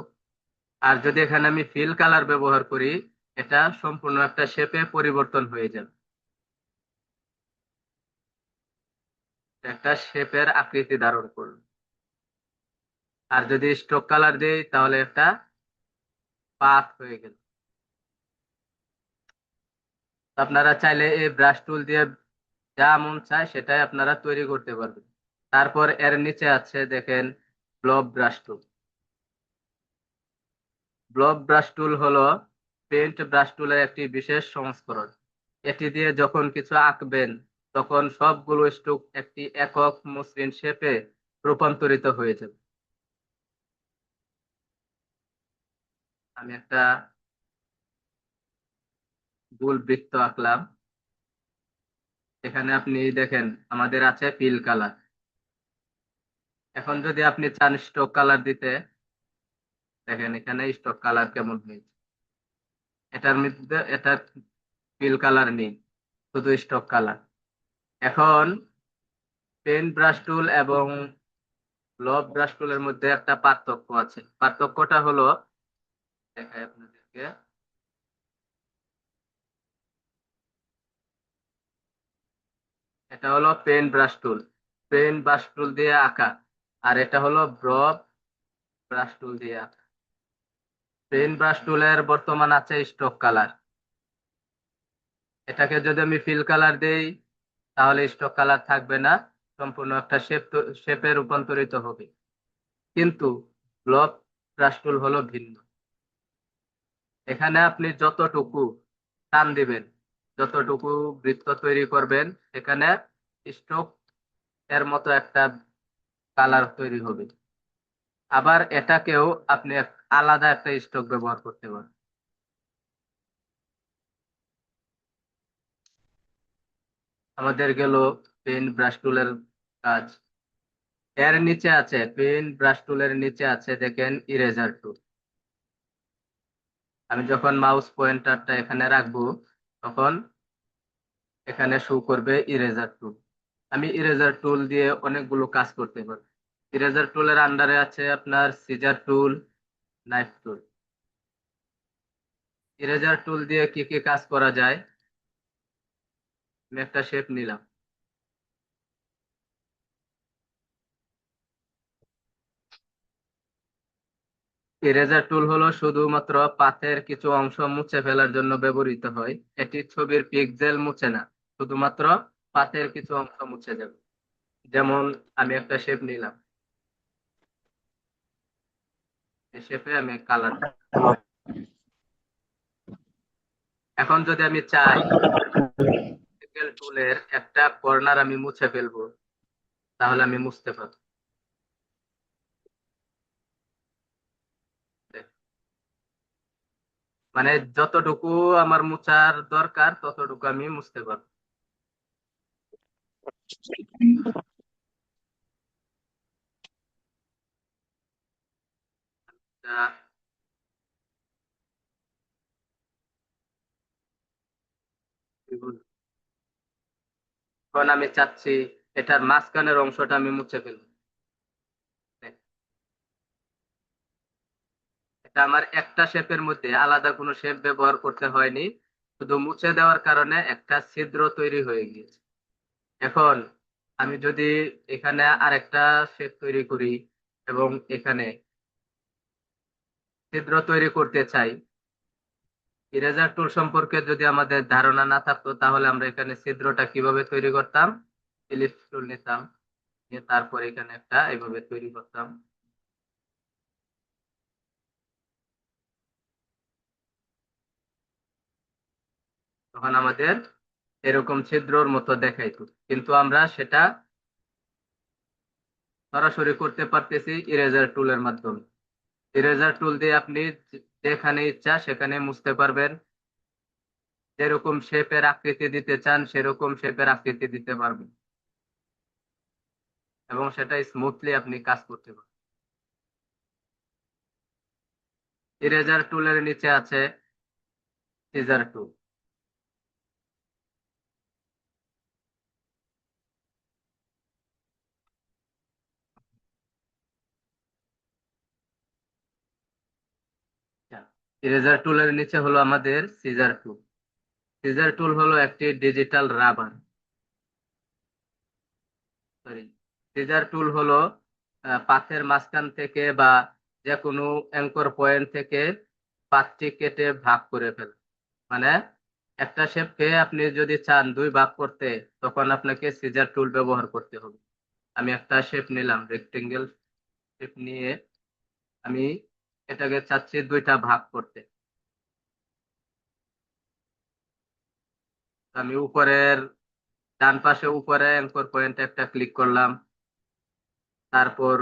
আর যদি এখানে আমি ফিল কালার ব্যবহার করি, এটা সম্পূর্ণ একটা শেপে পরিবর্তন হয়ে যাবে, একটা শেপের আকৃতি ধারণ করবে। আর যদি স্ট্রোক কালার দিই তাহলে একটা পাথ হয়ে গেল। তো আপনারা চাইলে এই ব্রাশ টুল দিয়ে যা মন চায় সেটাই আপনারা তৈরি করতে পারবেন। তারপর এর নিচে আছে দেখেন ব্লব ব্রাশ টুল। ব্লব ব্রাশ টুল হলো পেন্ট ব্রাশ টুলের একটি বিশেষ সংস্করণ। এটি দিয়ে যখন কিছু আঁকবেন, তখন সবগুলো স্ট্রোক একটি একক মসৃণ শেপে রূপান্তরিত হয়ে যাবে। আমি একটা গোল বৃত্ত আঁকলাম। এখানে আপনি দেখেন আমাদের আছে ফিল কালার। এখন যদি আপনি চান স্ট্রোক কালার দিতে, দেখেন এখানে স্ট্রোক কালার কেমন হয়েছে। এটার মধ্যে এটা ফিল কালার নেই, শুধু স্ট্রোক কালার। এখন পেন্ট ব্রাশ টুল এবং ব্লব ব্রাশ টুলের মধ্যে একটা পার্থক্য আছে। পার্থক্যটা হলো, দেখাই আপনাদেরকে। এটা হলো pen brush tool, pen brush tool দিয়ে আঁকা। আর এটা হলো ব্লব ব্রাশ টুল দিয়ে আঁকা। পেন ব্রাশ টুলের বর্তমান আছে স্ট্রোক কালার। এটাকে যদি আমি ফিল কালার দেই, তাহলে স্ট্রোক কালার থাকবে না, সম্পূর্ণ একটা শেপে রূপান্তরিত হবে। কিন্তু ব্লব ব্রাশ টুল হলো ভিন্ন। এখানে আপনি যতটুকু টান দিবেন, যতটুকু বৃত্ত তৈরি করবেন, এখানে স্ট্রোক এর মতো একটা কালার তৈরি হবে। আবার এটাকেও আপনি আলাদা একটা স্ট্রোক ব্যবহার করতে পারেন। আমাদের গেল পেন ব্রাশ টুলের কাজ। এর নিচে আছে, পেন ব্রাশ টুলের নিচে আছে দেখেন ইরেজার টুল। আমি যখন মাউস পয়েন্টারটা এখানে রাখবো, তখন এখানে শো করবে ইরেজার টুল। আমি ইরেজার টুল দিয়ে অনেকগুলো কাজ করতে পারি। ইরেজার টুলের আন্ডারে আছে আপনার সিজার টুল, নাইফ টুল। ইরেজার টুল দিয়ে কি কি কাজ করা যায়, আমি একটা শেপ নিলাম। ইরেজার টুল হলো শুধুমাত্র পাথের কিছু অংশ মুছে ফেলার জন্য ব্যবহৃত হয়। এটি ছবির পিক্সেল মুছে না, শুধুমাত্র পাথের কিছু অংশ মুছে যাবে। যেমন আমি একটা শেপ নিলাম, এই শেপে আমি কালার। এখন যদি আমি চাই টুলের একটা কর্নার আমি মুছে ফেলবো, তাহলে আমি মুছতে পারবো। মানে যতটুকু আমার মুছার দরকার ততটুকু আমি মুছতে পারবো। তা এখন আমি চাচ্ছি এটার মাঝখানের অংশটা আমি মুছে ফেলবো। আমার একটা শেপের মধ্যে আলাদা কোনো শেপ ব্যবহার করতে হয়নি, শুধু মুছে দেওয়ার কারণে একটা ছিদ্র তৈরি হয়ে গিয়েছে। এখন আমি যদি এখানে আরেকটা শেপ তৈরি করি এবং এখানে ছিদ্র তৈরি করতে চাই, ইরেজার টুল সম্পর্কে যদি আমাদের ধারণা না থাকতো তাহলে আমরা এখানে ছিদ্রটা কিভাবে তৈরি করতাম? ইলিপস টুল নিতাম, নিয়ে তারপর এখানে একটা এইভাবে তৈরি করতাম। তখন আমাদের এরকম ছিদ্রর মতো দেখাইতো, কিন্তু আমরা সেটা সরাসরি করতে পারতেছি ইরেজার টুলের মাধ্যমে। ইরেজার টুল দিয়ে আপনি যেখানে ইচ্ছা সেখানে মুছতে পারবেন, যেরকম শেপের আকৃতি দিতে চান সেরকম শেপের আকৃতি দিতে পারবেন, এবং সেটা স্মুথলি আপনি কাজ করতে পারবেন। ইরেজার টুলের নিচে আছে সিজার টুল। ইরেজার টুলের নিচে হলো আমাদের সিজার টুল। সিজার টুল হলো একটি ডিজিটাল রাবার। সরি, সিজার টুল হলো পাথের মাঝখান থেকে বা যে কোনো অ্যাঙ্কর পয়েন্ট থেকে পাতটি কেটে ভাগ করে ফেলে। মানে একটা শেপকে আপনি যদি চান দুই ভাগ করতে, তখন আপনাকে সিজার টুল ব্যবহার করতে হবে। আমি একটা শেপ নিলাম, রেক্টেঙ্গেল শেপ নিয়ে আমি এটাকে চাচ্ছি দুইটা ভাগ করতে। আমি উপরের ডান পাশে উপরে অ্যাঙ্কর পয়েন্টে একটা ক্লিক করলাম, তারপর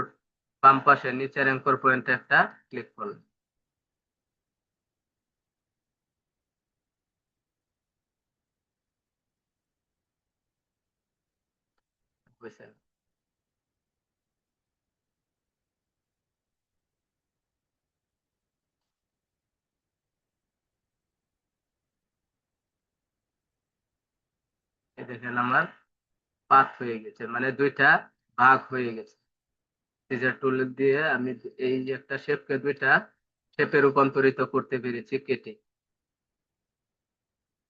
বাম পাশে নিচের অ্যাঙ্কর পয়েন্টে একটা ক্লিক করলাম। বুঝছেন? এই দেখেন আমার পাত হয়ে গেছে, মানে দুইটা ভাগ হয়ে গেছে। সিজার টুল দিয়ে আমি এই যে একটা শেপকে দুইটা শেপে রূপান্তরিত করতে পেরেছি কেটে।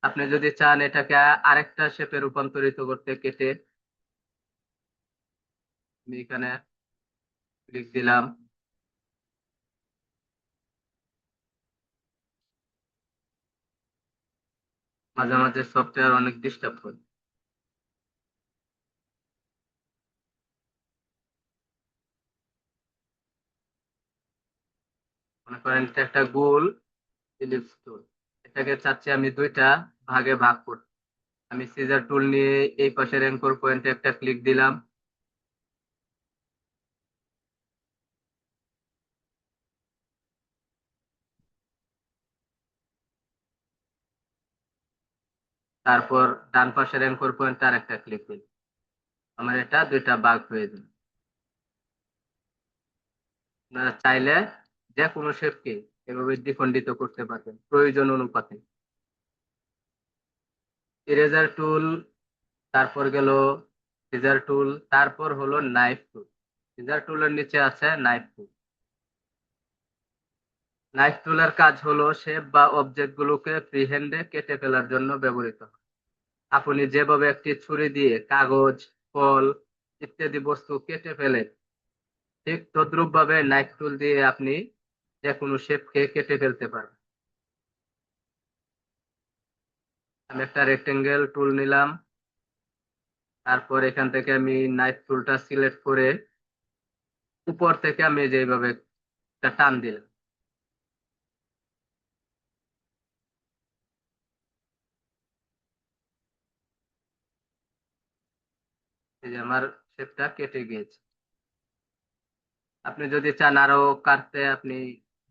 আপনি যদি চান এটাকে আরেকটা শেপে রূপান্তরিত করতে, কেটে আমি এখানে ক্লিক দিলাম, মাঝে মাঝে সফটওয়্যার অনেক ডিস্টার্ব করে। মনে করেন এটা একটা গোল ইলিপস টুল, এটাকে চাচ্ছি আমি দুইটা ভাগে ভাগ করতে। আমি সিজার টুল নিয়ে এই পাশের অ্যাঙ্কর পয়েন্টে একটা ক্লিক দিলাম, তারপর ডান পাশের অ্যাঙ্কর পয়েন্টে আর একটা ক্লিক দিলাম। আমার এটা দুইটা ভাগ হয়ে যাবে। আপনারা চাইলে যে কোনো শেপকে এভাবে দ্বিখণ্ডিত করতে পারবেন প্রয়োজন অনুপাতে। ইরেজার টুল, তারপর গেল সিজার টুল, তারপর হলো নাইফ টুল। সিজার টুলের নিচে আছে নাইফ টুল। নাইফ টুলের কাজ হলো শেপ বা অবজেক্ট গুলোকে ফ্রি হ্যান্ডে কেটে ফেলার জন্য ব্যবহৃত হয়। আপনি যেভাবে একটি ছুরি দিয়ে কাগজ, ফল ইত্যাদি বস্তু কেটে ফেলেন, ঠিক তদ্রুপ ভাবে নাইফ টুল দিয়ে আপনি যে কোনো শেপকে কেটে ফেলতে পারবেন। আমি একটা রেক্টেঙ্গেল টুল নিলাম, তারপর এখান থেকে আমি নাইফ টুলটা সিলেক্ট করে উপর থেকে আমি যেভাবে একটা টান দিলাম, এই যে আমার শেপটা কেটে গিয়েছে। আপনি যদি চান আরো কাটতে, আপনি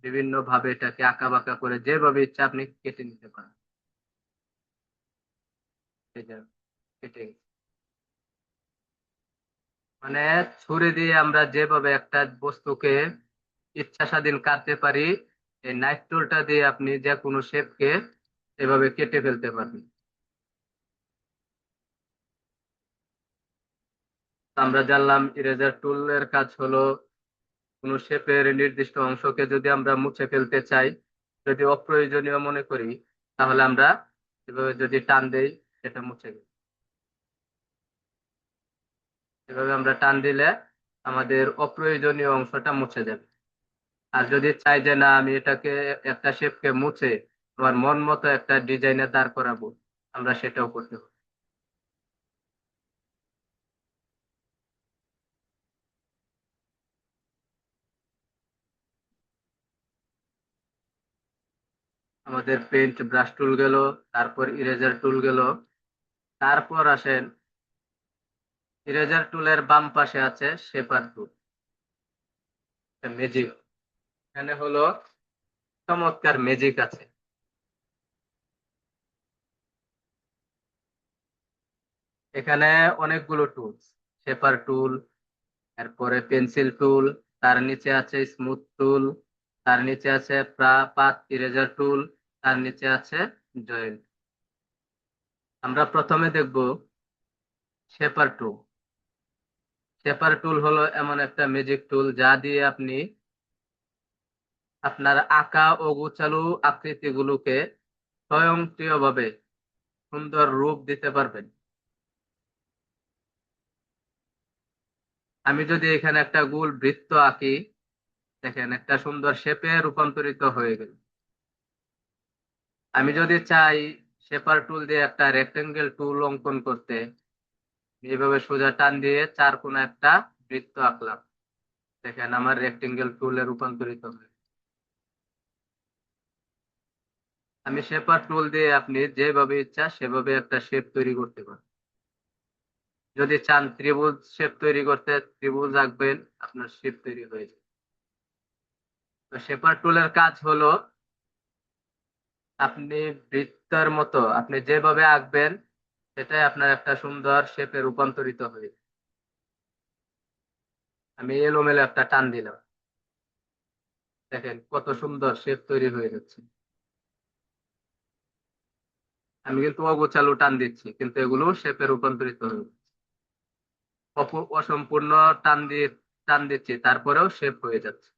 বিভিন্ন ভাবে এটাকে আঁকা বাঁকা করে যেভাবে ইচ্ছা আপনি কেটে নিতে পারেন। এই যে কেটে গেছে। মানে ছুরি দিয়ে আমরা যেভাবে একটা বস্তুকে ইচ্ছা স্বাধীন কাটতে পারি, এই নাইফ টুলটা দিয়ে আপনি যে কোনো শেপকে এভাবে কেটে ফেলতে পারবেন। তো আমরা জানলাম ইরেজার টুলের কাজ হলো কোন শেপের নির্দিষ্ট অংশকে যদি আমরা মুছে ফেলতে চাই, যদি অপ্রয়োজনীয় মনে করি, তাহলে আমরা এভাবে যদি টান দেই, সেটা মুছে গেল। এভাবে আমরা টান দিলে আমাদের অপ্রয়োজনীয় অংশটা মুছে যাবে। আর যদি চাই যে না, আমি এটাকে একটা শেপকে মুছে আমার মন মতো একটা ডিজাইনে দাঁড় করাবো, আমরা সেটাও করতে পারি। আমাদের পেন্ট ব্রাশ টুল গেল, তারপর ইরেজার টুল গেল, তারপর আসেন ইরেজার টুলের বাম পাশে আছে শেপার টুল, ম্যাজিক। এখানে হলো চমৎকার ম্যাজিক আছে। এখানে অনেকগুলো টুলস, শেপার টুল, এরপরে পেন্সিল টুল, তার নিচে আছে স্মুথ টুল, তার নিচে আছে পাথ ইরেজার টুল, তার নিচে আছে জয়েন্ট। আমরা প্রথমে দেখব শেপার টুল। শেপার টুল হলো এমন একটা ম্যাজিক টুল যা দিয়ে আপনি আপনার আঁকা ও গোছালো আকৃতিগুলোকে স্বয়ংক্রিয়ভাবে সুন্দর রূপ দিতে পারবেন। আমি যদি এখানে একটা গোল বৃত্ত আঁকি, দেখেন একটা সুন্দর শেপে রূপান্তরিত হয়ে গেল। আমি যদি চাই শেপার টুল দিয়ে একটা রেক্টেঙ্গেল টুল অঙ্কন করতে, এইভাবে সোজা টান দিয়ে চার কোণা একটা বৃত্ত আঁকলাম, দেখেন আমার রেক্টেঙ্গেল টুলে রূপান্তরিত হয়ে। আমি শেপার টুল দিয়ে আপনি যেভাবে ইচ্ছা সেভাবে একটা শেপ তৈরি করতে পারেন। যদি চান ত্রিভুজ শেপ তৈরি করতে, ত্রিভুজ আঁকবেন, আপনার শেপ তৈরি হয়ে যাবে। তো শেপার টুলের কাজ হলো আপনি বৃত্তের মতো আপনি যেভাবে আঁকবেন, সেটাই আপনার একটা সুন্দর শেপে রূপান্তরিত হয়ে যাবে। আমি এলোমেলো একটা টান দিলাম, দেখেন কত সুন্দর শেপ তৈরি হয়ে যাচ্ছে। আমি কিন্তু অগোছালো টান দিচ্ছি, কিন্তু এগুলো শেপে রূপান্তরিত হয়ে যাচ্ছে। অসম্পূর্ণ টান দিচ্ছি, তারপরেও শেপ হয়ে যাচ্ছে।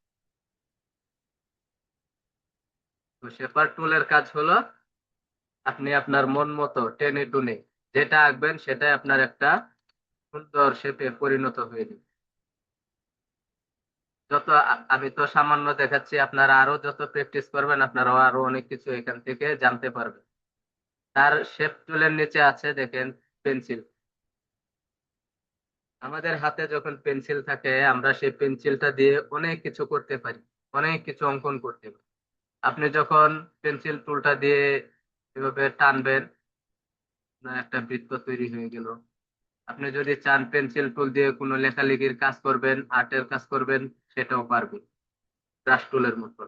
তো শেপার টুলের কাজ হলো আপনি আপনার মন মতো টেনে টুনে যেটা আঁকবেন, সেটাই আপনার একটা সুন্দর শেপে পরিণত হয়ে যাবে। আমি তো সামান্য দেখাচ্ছি, আপনারা আরো যত প্র্যাকটিস করবেন, আপনারা আরো অনেক কিছু এখান থেকে জানতে পারবেন। তার শেপ টুলের নিচে আছে দেখেন পেন্সিল। আমাদের হাতে যখন পেন্সিল থাকে, আমরা সেই পেন্সিলটা দিয়ে অনেক কিছু করতে পারি, অনেক কিছু অঙ্কন করতে পারি। আপনি যখন পেন্সিল টুলটা দিয়ে এভাবে টানবেন, আপনার একটা বৃত্ত তৈরি হয়ে গেল। আপনি যদি চান পেন্সিল টুল দিয়ে কোনো লেখালেখির কাজ করবেন, আর্টের কাজ করবেন, সেটাও পারবেন ব্রাশ টুলের মতো।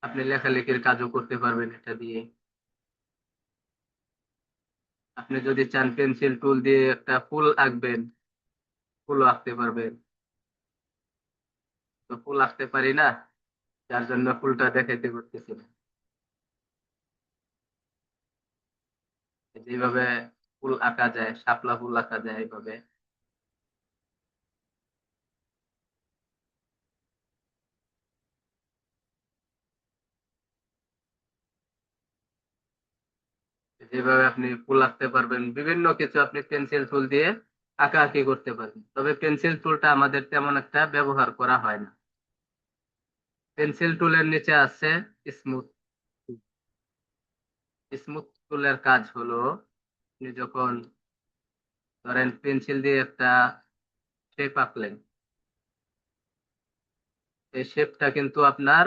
আপনি লেখালেখির কাজও করতে পারবেন এটা দিয়ে। আপনি যদি চান পেন্সিল টুল দিয়ে একটা ফুল আঁকবেন, ফুলও আঁকতে পারবেন। তো ফুল আঁকতে পারি না, যার জন্য ফুলটা দেখাইতে করতেছি না। যেভাবে ফুল আঁকা যায়, শাপলা ফুল আঁকা যায় এইভাবে। যেভাবে আপনি ফুল আঁকতে পারবেন, বিভিন্ন কিছু আপনি পেন্সিল টুল দিয়ে আঁকাআঁকি করতে পারবেন। তবে পেন্সিল টুলটা আমাদের তেমন একটা ব্যবহার করা হয় না। পেন্সিল টুলের নিচে আছে স্মুথ। স্মুথ টুলের কাজ হলো আপনি যখন ধরেন পেন্সিল দিয়ে একটা শেপ আঁকলেন, এই শেপটা কিন্তু আপনার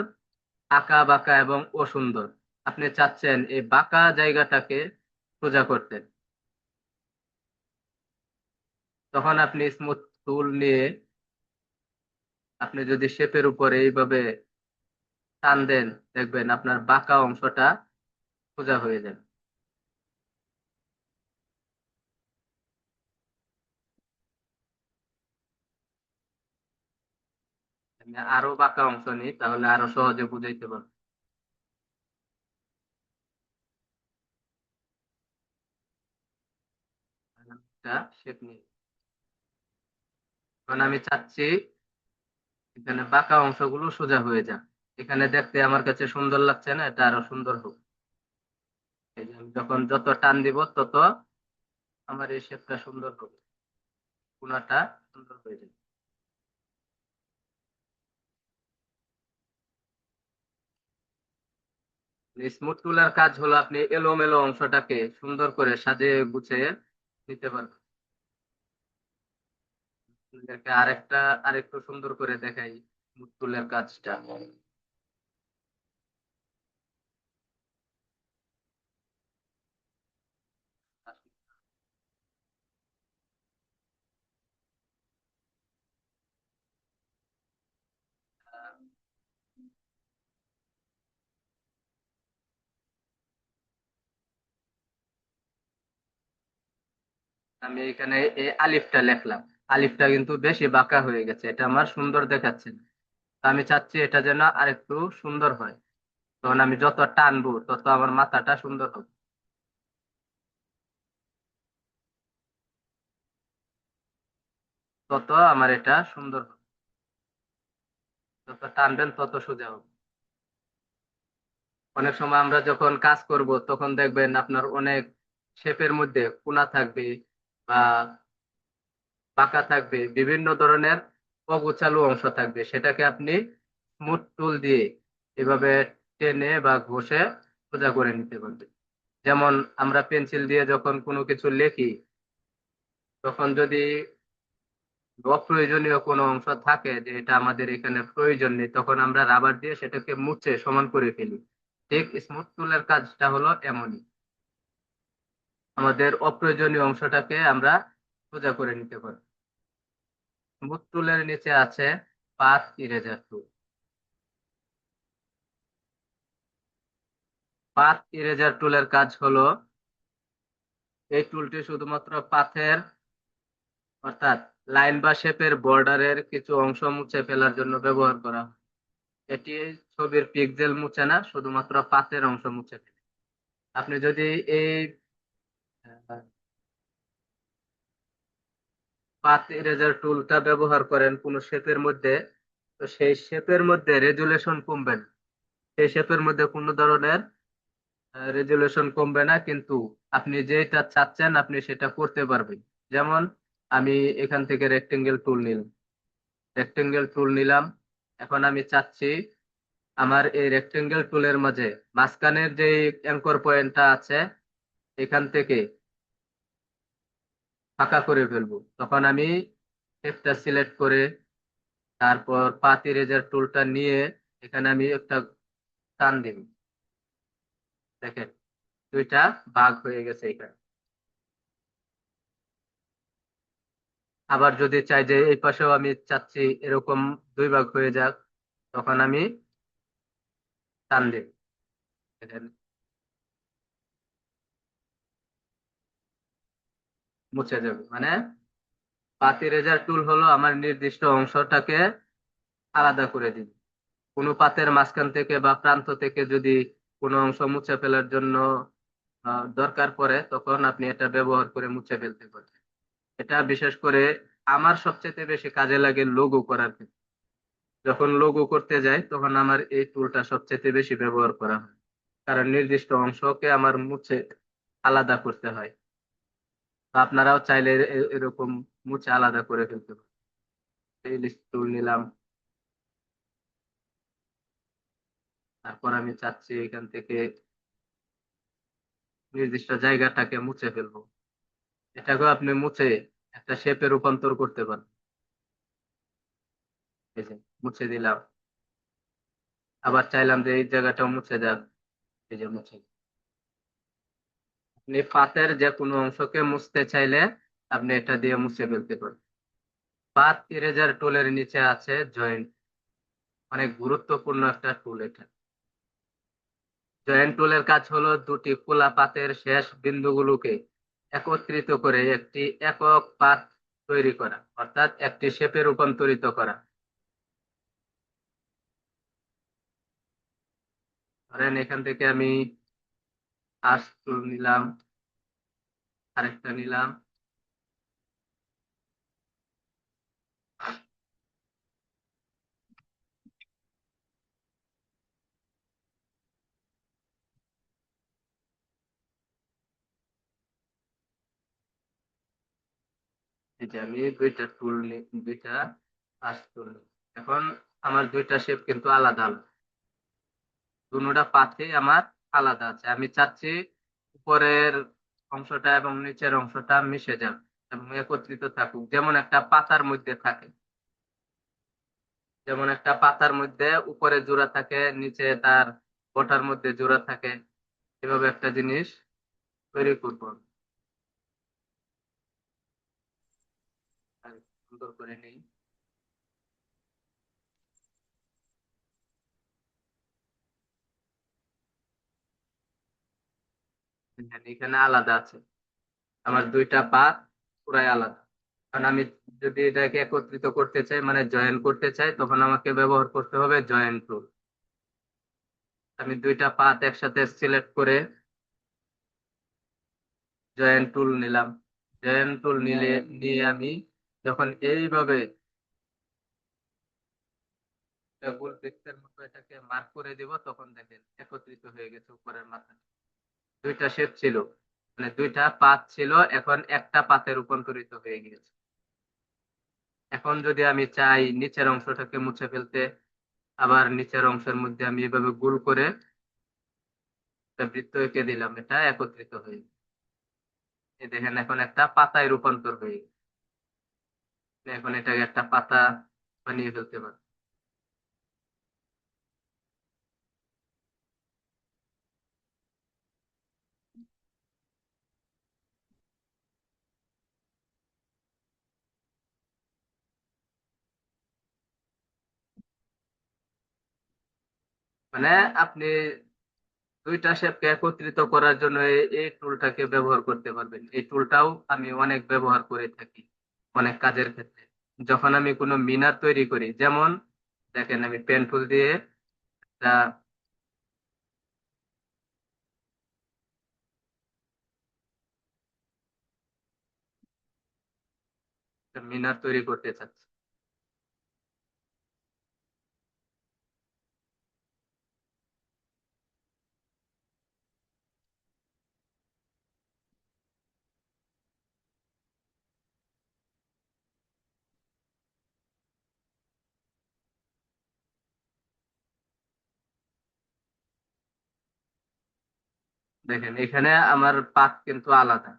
আঁকা বাঁকা এবং অসুন্দর। আপনি চাচ্ছেন এই বাঁকা জায়গাটাকে সোজা করতে, তখন আপনি স্মুথ টুল নিয়ে আপনি যদি শেপের উপরে এইভাবে টান দেন, দেখবেন আপনার বাঁকা অংশটা সোজা হয়ে যাবে। আমি আরো বাঁকা অংশ নিই, তাহলে আরো সহজে বুঝাইতে পারবো। একটা শেপ নিয়ে কারণ আমি চাচ্ছি এখানে বাঁকা অংশগুলো সোজা হয়ে যাক। এখানে দেখতে আমার কাছে সুন্দর লাগছে না, এটা আরো সুন্দর হোক। এই যে আমি যখন যত টান দিব তত আমার এই শেপটা সুন্দর হবে, কোণাটা সুন্দর হয়ে যাবে। স্মুথ টুলের কাজ হলো আপনি এলোমেলো অংশটাকে সুন্দর করে সাজিয়ে গুছিয়ে নিতে পারবেন। আপনাদেরকে আরেকটু সুন্দর করে দেখাই স্মুথ টুলের কাজটা। আমি এখানে এই আলিফটা লিখলাম, আলিফটা কিন্তু বেশি বাঁকা হয়ে গেছে, এটা আমার সুন্দর দেখাচ্ছে না। তো আমি চাচ্ছি এটা যেন আরেকটু সুন্দর হয়, তখন আমি যত টানবো তত আমার মাথাটা সুন্দর হবে, তত আমার এটা সুন্দর হবে, যত টানবেন তত সোজা হবে। অনেক সময় আমরা যখন কাজ করব তখন দেখবেন আপনার অনেক শেপের মধ্যে কোণা থাকবে বা বাঁকা থাকবে, বিভিন্ন ধরনের অগোছালো অংশ থাকবে, সেটাকে আপনি স্মুথ টুল দিয়ে এভাবে টেনে বা ঘষে সোজা করে নিতে পারবেন। যেমন আমরা পেন্সিল দিয়ে যখন কোনো কিছু লিখি, তখন যদি অপ্রয়োজনীয় কোনো অংশ থাকে যে এটা আমাদের এখানে প্রয়োজন নেই, তখন আমরা রাবার দিয়ে সেটাকে মুছে সমান করে ফেলি। ঠিক স্মুথ টুলের কাজটা হলো এমনই, আমাদের অপ্রয়োজনীয় অংশটাকে আমরা সোজা করে নিতে পারি। স্মুথ টুলের নিচে আছে পাথ ইরেজার টুল। পাথ ইরেজার টুলের কাজ হলো, এই টুলটি শুধুমাত্র পাথের অর্থাৎ লাইন বা শেপের বর্ডারের কিছু অংশ মুছে ফেলার জন্য ব্যবহার করা হয়। এটি ছবির পিক্সেল মুছে না, শুধুমাত্র পাথের অংশ মুছে ফেলে। আপনি যদি এই পাথ ইরেজার টুলটা ব্যবহার করেন কোন শেপের মধ্যে, তো সেই শেপের মধ্যে রেজুলেশন কমবে না, সেই শেপের মধ্যে কোনো ধরনের রেজুলেশন কমবে না, কিন্তু আপনি যেটা চাচ্ছেন আপনি সেটা করতে পারবেন। যেমন আমি এখান থেকে রেক্টেঙ্গেল টুল নিলাম, এখন আমি চাচ্ছি আমার এই রেক্টেঙ্গেল টুলের মাঝে মাঝখানের যে অ্যাঙ্কর পয়েন্টটা আছে এখান থেকে ফাঁকা করে ফেলবো। তখন আমি শেপটা সিলেক্ট করে তারপর পাথ ইরেজার টুলটা নিয়ে এখানে আমি একটা টান দিব, দেখেন দুইটা ভাগ হয়ে গেছে এখানে। আবার যদি চাই যে এই পাশেও আমি চাচ্ছি এরকম দুই ভাগ হয়ে যাক, তখন আমি টান দিব, দেখেন মুছে যাবে। মানে পাথ ইরেজার টুল হলো আমার নির্দিষ্ট অংশটাকে আলাদা করে দিবে। কোনো পাতের মাঝখান থেকে বা প্রান্ত থেকে যদি কোনো অংশ মুছে ফেলার জন্য দরকার পড়ে, তখন আপনি এটা ব্যবহার করে মুছে ফেলতে পারেন। এটা বিশেষ করে আমার সবচেয়ে বেশি কাজে লাগে লোগো করার ক্ষেত্রে। যখন লোগো করতে যাই তখন আমার এই টুলটা সবচেয়ে বেশি ব্যবহার করা হয়, কারণ নির্দিষ্ট অংশকে আমার মুছে আলাদা করতে হয়। তো আপনারাও চাইলে এরকম মুছে আলাদা করে ফেলতে পারেন। এই টুল নিলাম, তারপর আমি চাচ্ছি এখান থেকে নির্দিষ্ট জায়গাটাকে মুছে ফেলবো, এটাকেও আপনি মুছে একটা শেপে রূপান্তর করতে পারেন। এই যে মুছে দিলাম, আবার চাইলাম যে এই জায়গাটাও মুছে যাক, এই যে মুছে। আপনি পাতের যে কোনো অংশকে মুছতে চাইলে আপনি এটা দিয়ে মুছে ফেলতে পারেন। পাত ইরেজার টুলের নিচে আছে জয়েন্ট, অনেক গুরুত্বপূর্ণ একটা টুল এটা। জয়েন্ট টুলের কাজ হলো দুটি খোলা পাতের শেষ বিন্দুগুলোকে একত্রিত করে একটি একক পাত তৈরি করা, অর্থাৎ একটি শেপে রূপান্তরিত করা। ধরেন এখান থেকে আমি আর্চ টুল নিলাম, আরেকটা নিলাম, এই যে আমি দুইটা টুল নিই, দুইটা পাঁচ টুল নিই। এখন আমার দুইটা শেপ কিন্তু আলাদা আলাদা, দুটা পাথে আমার আলাদা আছে। আমি চাচ্ছি উপরের অংশটা এবং নিচের অংশটা মিশে যাক এবং একত্রিত থাকুক, যেমন একটা পাতার মধ্যে থাকে। যেমন একটা পাতার মধ্যে উপরে জোড়া থাকে, নিচে তার গোটার মধ্যে জোড়া থাকে, এভাবে একটা জিনিস তৈরি করবো। আর সুন্দর করে নেই। এখানে আলাদা আছে, আমার দুইটা পাত পুরাই আলাদা। কারণ আমি যদি এটাকে একত্রিত করতে চাই, মানে জয়েন করতে চাই, তখন আমাকে ব্যবহার করতে হবে জয়েন টুল। আমি দুইটা পাত একসাথে সিলেক্ট করে জয়েন টুল নিলাম। জয়েন টুল নিয়ে আমি যখন এইভাবে একটা গোল বৃত্তের মতো এটাকে মার্ক করে দিব, তখন দেখেন একত্রিত হয়ে গেছে উপরের মাথা। দুইটা শেপ ছিল, মানে দুইটা পাত ছিল, এখন একটা পাতে রূপান্তরিত হয়ে গিয়েছে। এখন যদি আমি চাই নিচের অংশটাকে মুছে ফেলতে, আবার নিচের অংশের মধ্যে আমি এভাবে গোল করে একটা বৃত্ত এঁকে দিলাম, এটা একত্রিত হয়ে গেছে। এই দেখেন এখন একটা পাতায় রূপান্তর হয়ে গেছে। এখন এটাকে একটা পাতা বানিয়ে ফেলতে পারি। মানে আপনি দুইটা শেপকে একত্রিত করার জন্য এই টুলটাকে ব্যবহার করতে পারবেন। এই টুলটাও আমি অনেক ব্যবহার করে থাকি অনেক কাজের ক্ষেত্রে। যখন আমি কোনো মিনার তৈরি করি, যেমন দেখেন আমি পেন টুল দিয়ে একটা একটা মিনার তৈরি করতে চাচ্ছি। দেখেন এখানে আমার পাত কিন্তু আলাদা।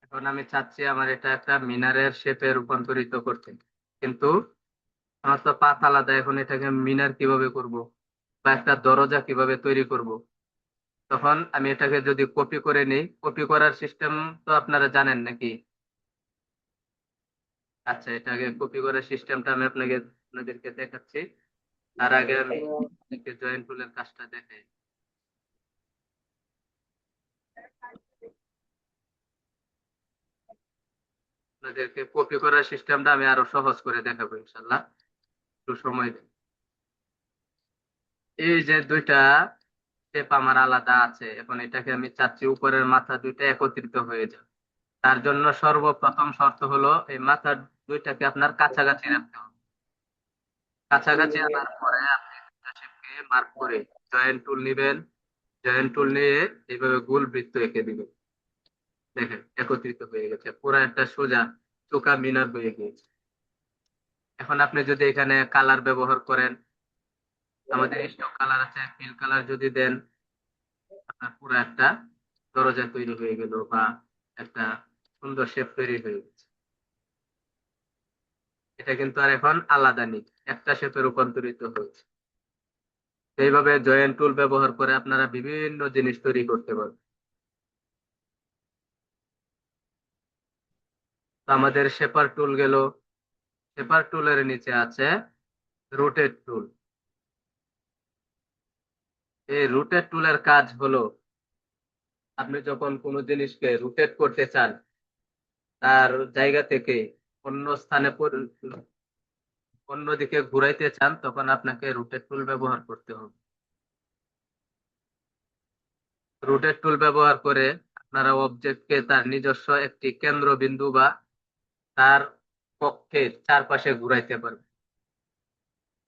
এখন আমি চাচ্ছি আমার এটা একটা মিনারের শেপে রূপান্তরিত করতে, কিন্তু আমার তো পাত আলাদা। এখন এটাকে মিনার কিভাবে করব, বা একটা দরজা কিভাবে তৈরি করব? তখন আমি এটাকে যদি কপি করে নিই, কপি করার সিস্টেম তো আপনারা জানেন নাকি? আচ্ছা, এটাকে কপি করার সিস্টেমটা আমি আপনাদেরকে দেখাচ্ছি। তার আগে আমি জয়েন্ট টুলের কাজটা দেখাই। আপনাদেরকে কপি করার সিস্টেমটা আমি আরো সহজ করে দেখাবো ইনশাল্লাহ, একটু সময় দিন। এই যে দুইটা শেপ আমার আলাদা আছে, এখন এটাকে আমি চাচ্ছি উপরের মাথা দুইটা একত্রিত হয়ে যায়। তার জন্য সর্বপ্রথম শর্ত হলো এই মাথার দুইটাকে আপনার কাছাকাছি রাখতে হবে। কাছাকাছি আনার পরে আপনি দুইটা শেপকে মার্ক করে জয়েন্ট টুল নিবেন। জয়েন্ট টুল নিয়ে এইভাবে গোল বৃত্ত এঁকে দিবেন। দেখেন একত্রিত হয়ে গেছে, পুরো একটা সোজা চোখা মিনার হয়ে গিয়েছে। এখন আপনি যদি এখানে কালার ব্যবহার করেন, আমাদের স্টক কালার আছে, ফিল কালার যদি দেন, আপনার পুরো একটা দরজা তৈরি হয়ে গেল, বা একটা সুন্দর শেপ তৈরি হয়ে গেছে। এটা কিন্তু আর এখন আলাদা নেই, একটা শেপে রূপান্তরিত হয়েছে। এইভাবে জয়েন্ট টুল ব্যবহার করে আপনারা বিভিন্ন জিনিস তৈরি করতে পারবেন। তো আমাদের শেপার টুল গেল। শেপার টুলের নিচে আছে রোটেট টুল। এই রোটেট টুলের কাজ হলো, আপনি যখন কোনো জিনিসকে রোটেট করতে চান, তার জায়গা থেকে অন্য স্থানে অন্যদিকে ঘুরাইতে চান, তখন আপনাকে রোটেট টুল ব্যবহার করতে হবে। রোটেট টুল ব্যবহার করে আপনারা অবজেক্টকে তার নিজস্ব একটি কেন্দ্রবিন্দু বা তার কক্ষের চারপাশে ঘুরাইতে পারবেন।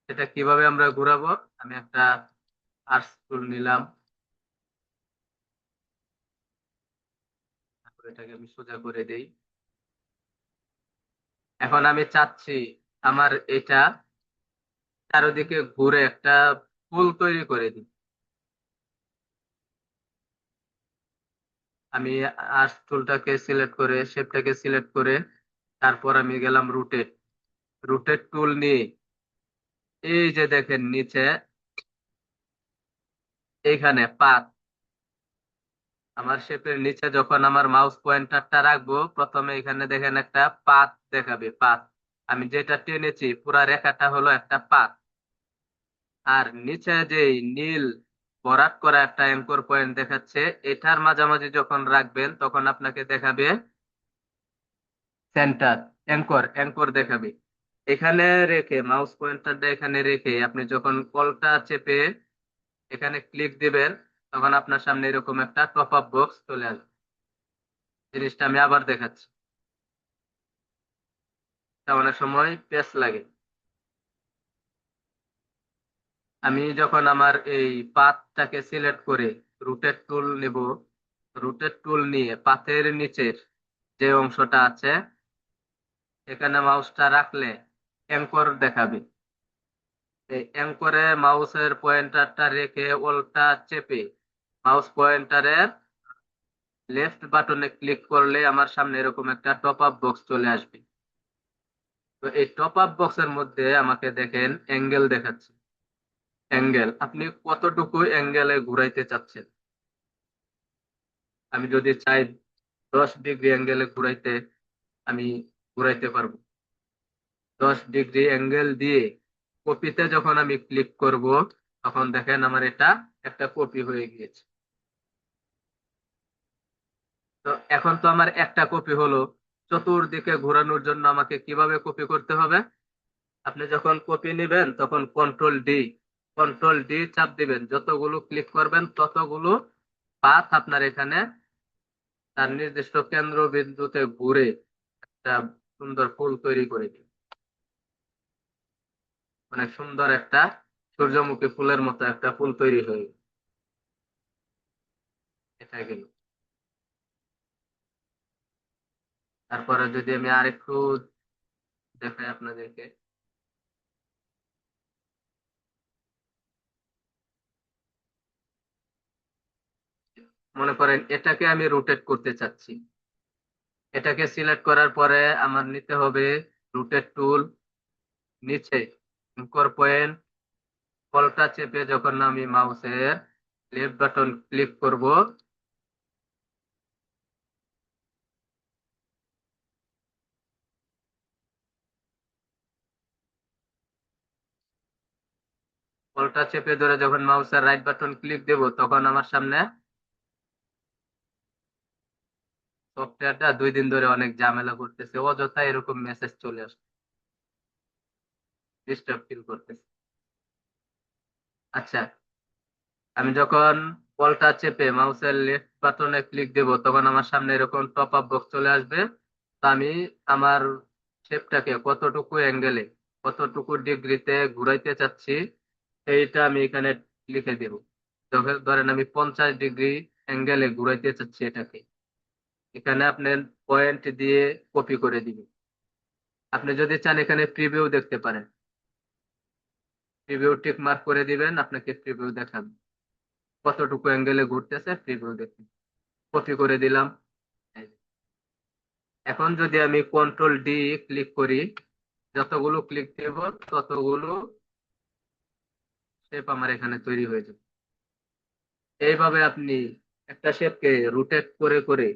সেটা কিভাবে আমরা ঘুরাবো, আমি একটা আর্টস টুল নিলাম, তারপর এটাকে আমি সোজা করে দেই। এখন আমি চাচ্ছি আমার এটা চারিদিকে ঘুরে একটা ফুল তৈরি করে দিই। আমি আর্টস টুলটাকে সিলেক্ট করে, শেপটাকে সিলেক্ট করে, তারপর আমি গেলাম রুটেট। রুটেট টুল নিয়ে এই যে দেখেন নিচে এইখানে পাত, আমার শেপের নিচে যখন আমার মাউস পয়েন্টারটা রাখবো, প্রথমে এখানে দেখেন একটা পাত দেখাবে, পাত। আমি যেটা টেনেছি পুরা রেখাটা হলো একটা পাত। আর নিচে যে নীল ভরাট করা একটা অ্যাঙ্কর পয়েন্ট দেখাচ্ছে, এটার মাঝামাঝি যখন রাখবেন তখন আপনাকে দেখাবে সেন্টার, অ্যাঙ্কর, অ্যাঙ্কর দেখাবে। এখানে রেখে মাউস পয়েন্টারটা এখানে রেখে আপনি যখন কলটা চেপে এখানে ক্লিক দিবেন, তখন আপনার সামনে এরকম একটা টপ আপ বক্স চলে আসবে। জিনিসটা আমি আবার দেখাচ্ছি, এটা অনেক সময় পেচ লাগে। আমি যখন আমার এই পাথটাকে সিলেক্ট করে রুটেট টুল নিব, রুটেট টুল নিয়ে পাথের নিচের যে অংশটা আছে এখানে মাউসটা রাখলে অ্যাঙ্কর দেখাবে। এই অ্যাঙ্করে মাউসের পয়েন্টারটা রেখে ওলটা চেপে মাউস পয়েন্টারের লেফট বাটনে ক্লিক করলে আমার সামনে এরকম একটা টপ আপ বক্স চলে আসবে। তো এই টপ আপ বক্সের মধ্যে আমাকে দেখেন অ্যাঙ্গেল দেখাচ্ছে। অ্যাঙ্গেল, আপনি কতটুকু অ্যাঙ্গেলে ঘুরাইতে চাচ্ছেন। আমি যদি চাই 10 ডিগ্রি অ্যাঙ্গেলে ঘুরাইতে, আমি ঘুরাইতে পারবো। 10 ডিগ্রি অ্যাঙ্গেল দিয়ে কপিতে যখন আমি ক্লিক করব, তখন দেখেন আমার এটা একটা কপি হয়ে গিয়েছে। তো এখন তো আমার একটা কপি হলো, চতুর্দিকে ঘোরানোর জন্য আমাকে কিভাবে কপি করতে হবে? আপনি যখন কপি নেবেন তখন কন্ট্রোল ডি চাপ দিবেন, যতগুলো ক্লিক করবেন ততগুলো পাথ আপনার এখানে তার নির্দিষ্ট কেন্দ্রবিন্দুতে ঘুরে একটা সুন্দর ফুল তৈরি করে দিবে। অনেক সুন্দর একটা সূর্যমুখী ফুলের মতো একটা ফুল তৈরি হয়ে গেল। এটা গেল। তারপরে যদি আমি আরেকটু দেখাই আপনাদেরকে, মনে করেন এটাকে আমি রোটেট করতে চাচ্ছি। এটাকে সিলেক্ট করার পরে আমার নিতে হবে রোটেট টুল, নিচে অ্যাঙ্কর পয়েন্ট, কলটা চেপে যখন আমি মাউসের লেফট বাটন ক্লিক করব, কলটা চেপে ধরে যখন মাউসের রাইট বাটন ক্লিক দেব, তখন আমার সামনে সফটওয়্যারটা 2 দিন ধরে অনেক ঝামেলা করতেছে, অযথা এরকম মেসেজ চলে আসছে, ডিস্টার্ব ফিল করতেছে। আচ্ছা, আমি যখন কলটা চেপে মাউসের লেফট বাটনে ক্লিক দেব, তখন আমার সামনে এরকম টপ আপ বক্স চলে আসবে। তো আমি আমার শেপটাকে কতটুকু অ্যাঙ্গেলে, কতটুকু ডিগ্রিতে ঘুরাইতে চাচ্ছি, এইটা আমি এখানে লিখে দেব। ধরেন আমি 50 ডিগ্রি অ্যাঙ্গেলে ঘুরাইতে চাচ্ছি এটাকে, এখানে আপনি পয়েন্ট দিয়ে কপি করে দিবেন। আপনি যদি চান এখানে প্রিভিউ দেখতে পারেন, প্রিভিউ টিক মার্ক করে দিবেন, আপনাকে প্রিভিউ দেখাবে কতটুকু অ্যাঙ্গেলে ঘুরতেছে, প্রিভিউ দেখুন। কপি করে দিলাম। এই যে। এখন যদি আমি কন্ট্রোল ডি ক্লিক করি, যতগুলো ক্লিক দেব ততগুলো শেপ আমার এখানে তৈরি হয়ে যাবে। এইভাবে আপনি একটা শেপকে রোটেট করে করে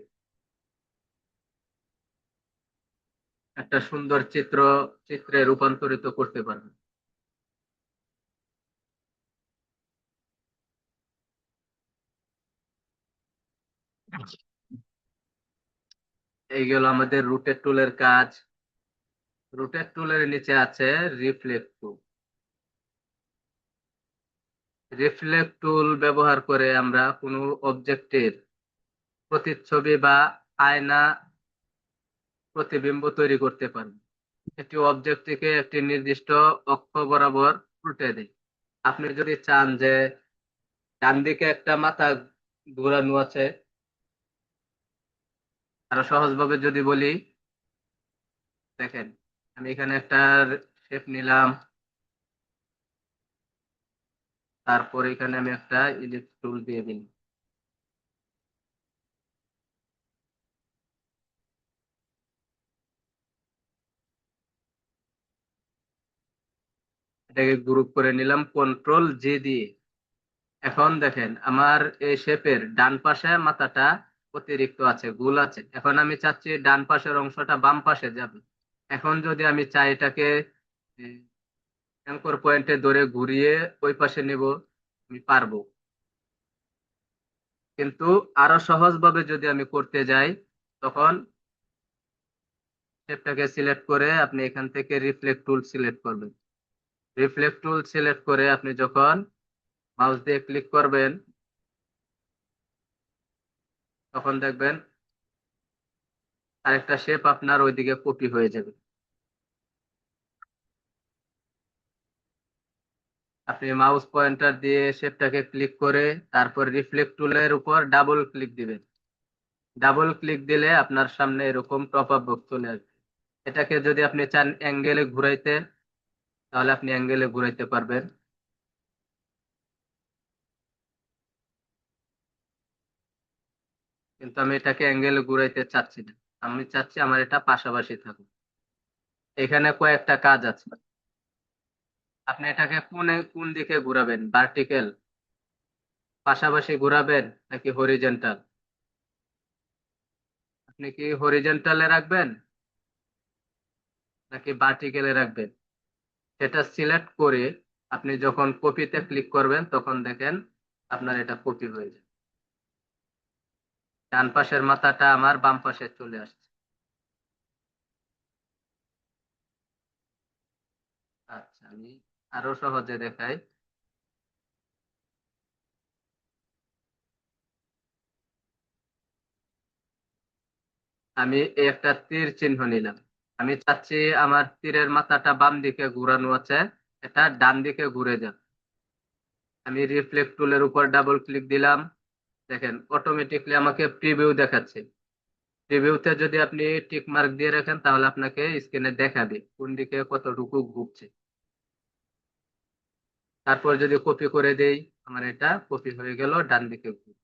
একটা সুন্দর চিত্রে রূপান্তরিত করতে পারবেন। এই গেল আমাদের রোটেট টুলের কাজ। রোটেট টুলের নিচে আছে রিফ্লেক্ট টুল। রিফ্লেক্ট টুল ব্যবহার করে আমরা কোনো অবজেক্টের প্রতিচ্ছবি বা আয়না প্রতিবিম্ব তৈরি করতে পারি। একটি অবজেক্টটিকে একটি নির্দিষ্ট অক্ষ বরাবর উল্টে দেয়। আপনি যদি চান যে ডান দিকে একটা মাথা ঘোরানো আছে। আরো সহজ ভাবে যদি বলি, দেখেন আমি এখানে একটা শেপ নিলাম, তারপর এখানে আমি একটা ইলিপস টুল দিয়ে দিই। এটাকে গ্রুপ করে নিলাম কন্ট্রোল জি দিয়ে। এখন দেখেন আমার এই শেপের ডান পাশে মাথাটা অতিরিক্ত আছে, গোল আছে। এখন আমি চাচ্ছি ডান পাশের অংশটা বাম পাশে যাবে। এখন যদি আমি চাই এটাকে অ্যাঙ্কর পয়েন্টে ধরে ঘুরিয়ে ওই পাশে নিব, আমি পারবো। কিন্তু আরো সহজ ভাবে যদি আমি করতে যাই, তখন শেপটাকে সিলেক্ট করে আপনি এখান থেকে রিফ্লেক্ট টুল সিলেক্ট করবেন। রিফ্লেক্ট টুল সিলেক্ট করে আপনি যখন মাউস দিয়ে ক্লিক করবেন, তখন দেখবেন আরেকটা শেপ আপনার ওইদিকে কপি হয়ে যাবে। আপনি মাউস পয়েন্টার দিয়ে শেপটাকে ক্লিক করে তারপর রিফ্লেক্ট টুলের উপর ডাবল ক্লিক দিবেন। ডাবল ক্লিক দিলে আপনার সামনে এরকম টপ আপ বক্স চলে আসবে। এটাকে যদি আপনি চান অ্যাঙ্গেলে ঘুরাইতে, তাহলে আপনি অ্যাঙ্গেলে ঘুরাইতে পারবেন। কিন্তু আমি এটাকে অ্যাঙ্গেলে ঘুরাইতে চাচ্ছি না, আমি চাচ্ছি আমার এটা পাশাপাশি থাকুক। এখানে কয়েকটা কাজ আছে। আপনি এটাকে কোন দিকে ঘুরাবেন, ভার্টিক্যাল পাশাপাশি ঘুরাবেন নাকি হরিজন্টাল? আপনি কি হরিজন্টালে রাখবেন নাকি ভার্টিক্যালে রাখবেন, সেটা সিলেক্ট করে আপনি যখন কপিতে ক্লিক করবেন তখন দেখেন আপনার এটা কপি হয়ে যাবে। ডান পাশের মাথাটা আমার বাম পাশে চলে আসছে। আচ্ছা, আমি আরো সহজে দেখাই। আমি এই একটা তীর চিহ্ন নিলাম। আমি চাচ্ছি আমার তীরের মাথাটা বাম দিকে ঘুরানো আছে, এটা ডান দিকে ঘুরে যাবে। আমি রিফ্লেক্ট টুলের উপর ডাবল ক্লিক দিলাম। দেখেন অটোমেটিকলি আমাকে প্রিভিউ দেখাচ্ছে। প্রিভিউতে যদি আপনি টিক মার্ক দিয়ে রাখেন তাহলে আপনাকে স্ক্রিনে দেখাবে কোন দিকে কতটুকু ঘুরছে। তারপর যদি কপি করে দেই, আমার এটা কপি হয়ে গেল ডান দিকে ঘুরে।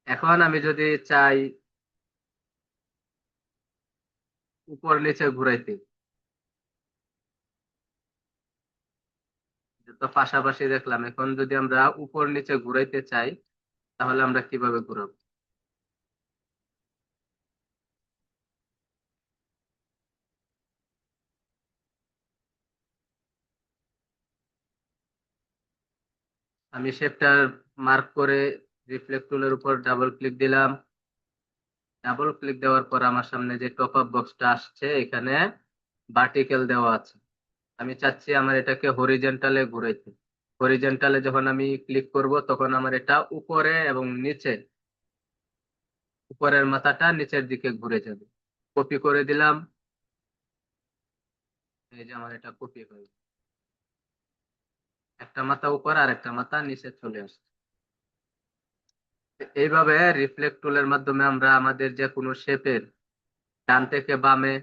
এখন আমি যদি চাই উপর নিচে ঘুরাইতে, তো পাশাপাশি দেখলাম। এখন যদি আমরা উপর নিচে ঘুরাইতে চাই, তাহলে আমরা কিভাবে ঘুরাবো? আমি শেপটা মার্ক করে রিফ্লেক্ট টুলের উপর ডাবল ক্লিক দিলাম। ডাবল ক্লিক দেওয়ার পর আমার সামনে যে টপ আপ বক্সটা আসছে, এখানে ভার্টিক্যাল দেওয়া আছে। আমি চাচ্ছি আমার এটাকে হরিজন্টালে ঘুরাইতে। হরিজন্টালে যখন আমি ক্লিক করব তখন আমার এটা উপরে এবং নিচে, উপরের মাথাটা নিচের দিকে ঘুরে যাবে। কপি করে দিলাম, এই যে আমার এটা কপি হয়ে গেল। একটা মাথা উপর আর একটা মাথা নিচে চলে আসছে। এইভাবে রিফ্লেক্ট টুলের মাধ্যমে আমরা আমাদের যে কোনো শেপের ডান থেকে বামে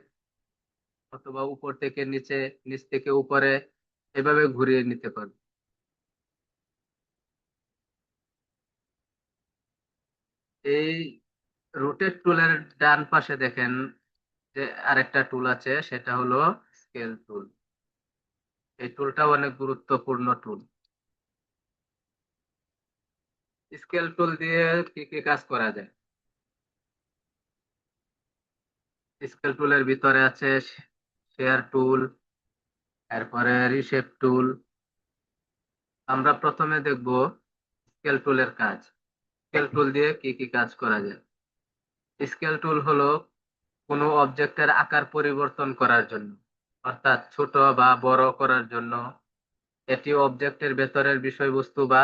অথবা উপর থেকে নিচে, নিচ থেকে উপরে এভাবে ঘুরিয়ে নিতে পারবো। এই রোটেট টুলের ডান পাশে দেখেন যে আরেকটা টুল আছে, সেটা হলো স্কেল টুল। এই টুলটা অনেক গুরুত্বপূর্ণ টুল। স্কেল টুল দিয়ে কি কি কাজ করা যায়? স্কেল টুলের ভিতরে আছে শেয়ার টুল, এরপরে রিশেপ টুল। আমরা প্রথমে দেখব স্কেল টুলের কাজ। স্কেল টুল দিয়ে কি কি কাজ করা যায়। স্কেল টুল হলো কোনো অবজেক্টের আকার পরিবর্তন করার জন্য, অর্থাৎ ছোট বা বড় করার জন্য। এটি অবজেক্টের ভেতরের বিষয়বস্তু বা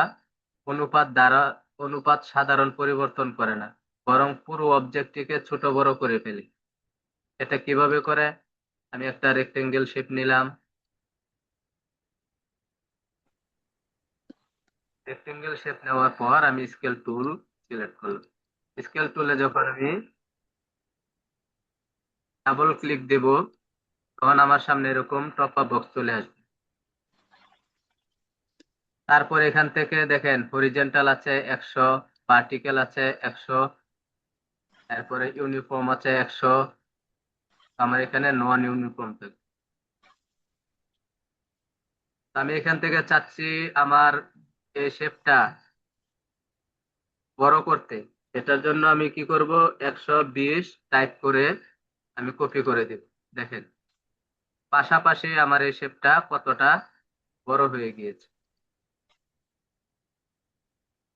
অনুপাত সাধারণ পরিবর্তন করে না, বরং পুরো অবজেক্টটিকে ছোট বড় করে ফেলে। এটা কিভাবে করে? আমি একটা রেক্টেঙ্গেল শেপ নিলাম, রেক্টেঙ্গেল শেপ নেওয়ার পর আমি স্কেল টুল সিলেক্ট করলাম। স্কেল টুলে যখন আমি ডাবল ক্লিক দেব তখন আমার সামনে এরকম টপ আপ বক্স চলে আসবে। তারপর এখান থেকে দেখেন হরিজেন্টাল আছে 100, ভার্টিক্যাল আছে 100, তারপরে ইউনিফর্ম আছে 100। আমার এখানে নন ইউনিফর্ম থাকবে। আমি এখান থেকে চাচ্ছি আমার এই শেপটা বড় করতে। এটার জন্য আমি কি করব, 120 টাইপ করে আমি কপি করে দেব। দেখেন পাশাপাশি আমার এই শেপটা কতটা বড় হয়ে গিয়েছে।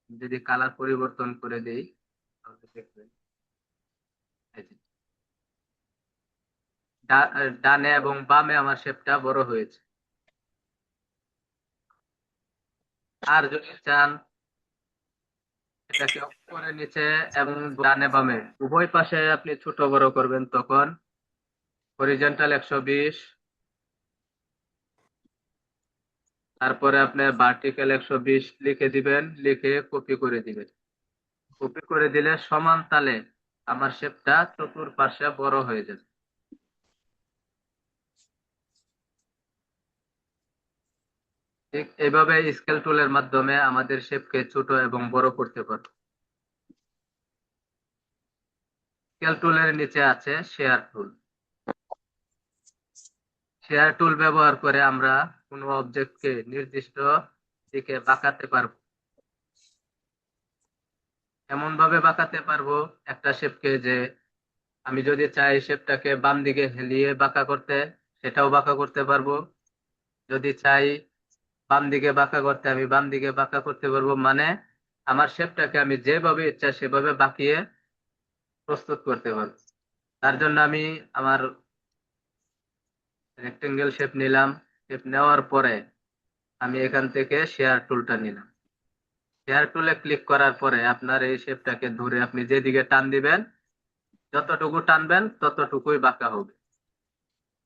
যদি কালার পরিবর্তন করে দেই তাহলে দেখবেন এই যে ডানে এবং বামে আমার শেপটা বড় হয়েছে। আর যদি চান এটাকে উপরে নিচে এবং ডানে বামে উভয় পাশে আপনি ছোট বড় করবেন, তখন হরিজন্টাল 120, তারপরে আপনি ভার্টিক্যাল 120 লিখে দিবেন, লিখে কপি করে দিবেন। কপি করে দিলে সমান তালে আমার শেপটা চতুর্পাশে বড় হয়ে যাবে। ঠিক এইভাবে স্কেল টুলের মাধ্যমে আমাদের শেপকে ছোট এবং বড় করতে পারবো। স্কেল টুলের নিচে আছে শেয়ার টুল। শেয়ার টুল ব্যবহার করে আমরা কোনো অবজেক্টকে নির্দিষ্ট দিকে বাঁকাতে পারবো। এমন ভাবে বাঁকাতে পারবো একটা শেপকে যে আমি যদি চাই শেপটাকে বাম দিকে হেলিয়ে বাঁকা করতে, সেটাও বাঁকা করতে পারবো। যদি চাই বাম দিকে বাঁকা করতে, আমি বাম দিকে বাঁকা করতে পারবো। মানে আমার শেপটাকে আমি যেভাবে ইচ্ছা সেভাবে বাঁকিয়ে প্রস্তুত করতে পারবো। তার জন্য আমি আমার রেক্টেঙ্গেল শেপ নিলাম। শেপ নেওয়ার পরে আমি এখান থেকে শেয়ার টুলটা নিলাম। শেয়ার টুলে ক্লিক করার পরে আপনার এই শেপটাকে ধরে আপনি যেদিকে টান দিবেন, যতটুকু টানবেন ততটুকুই বাঁকা হবে।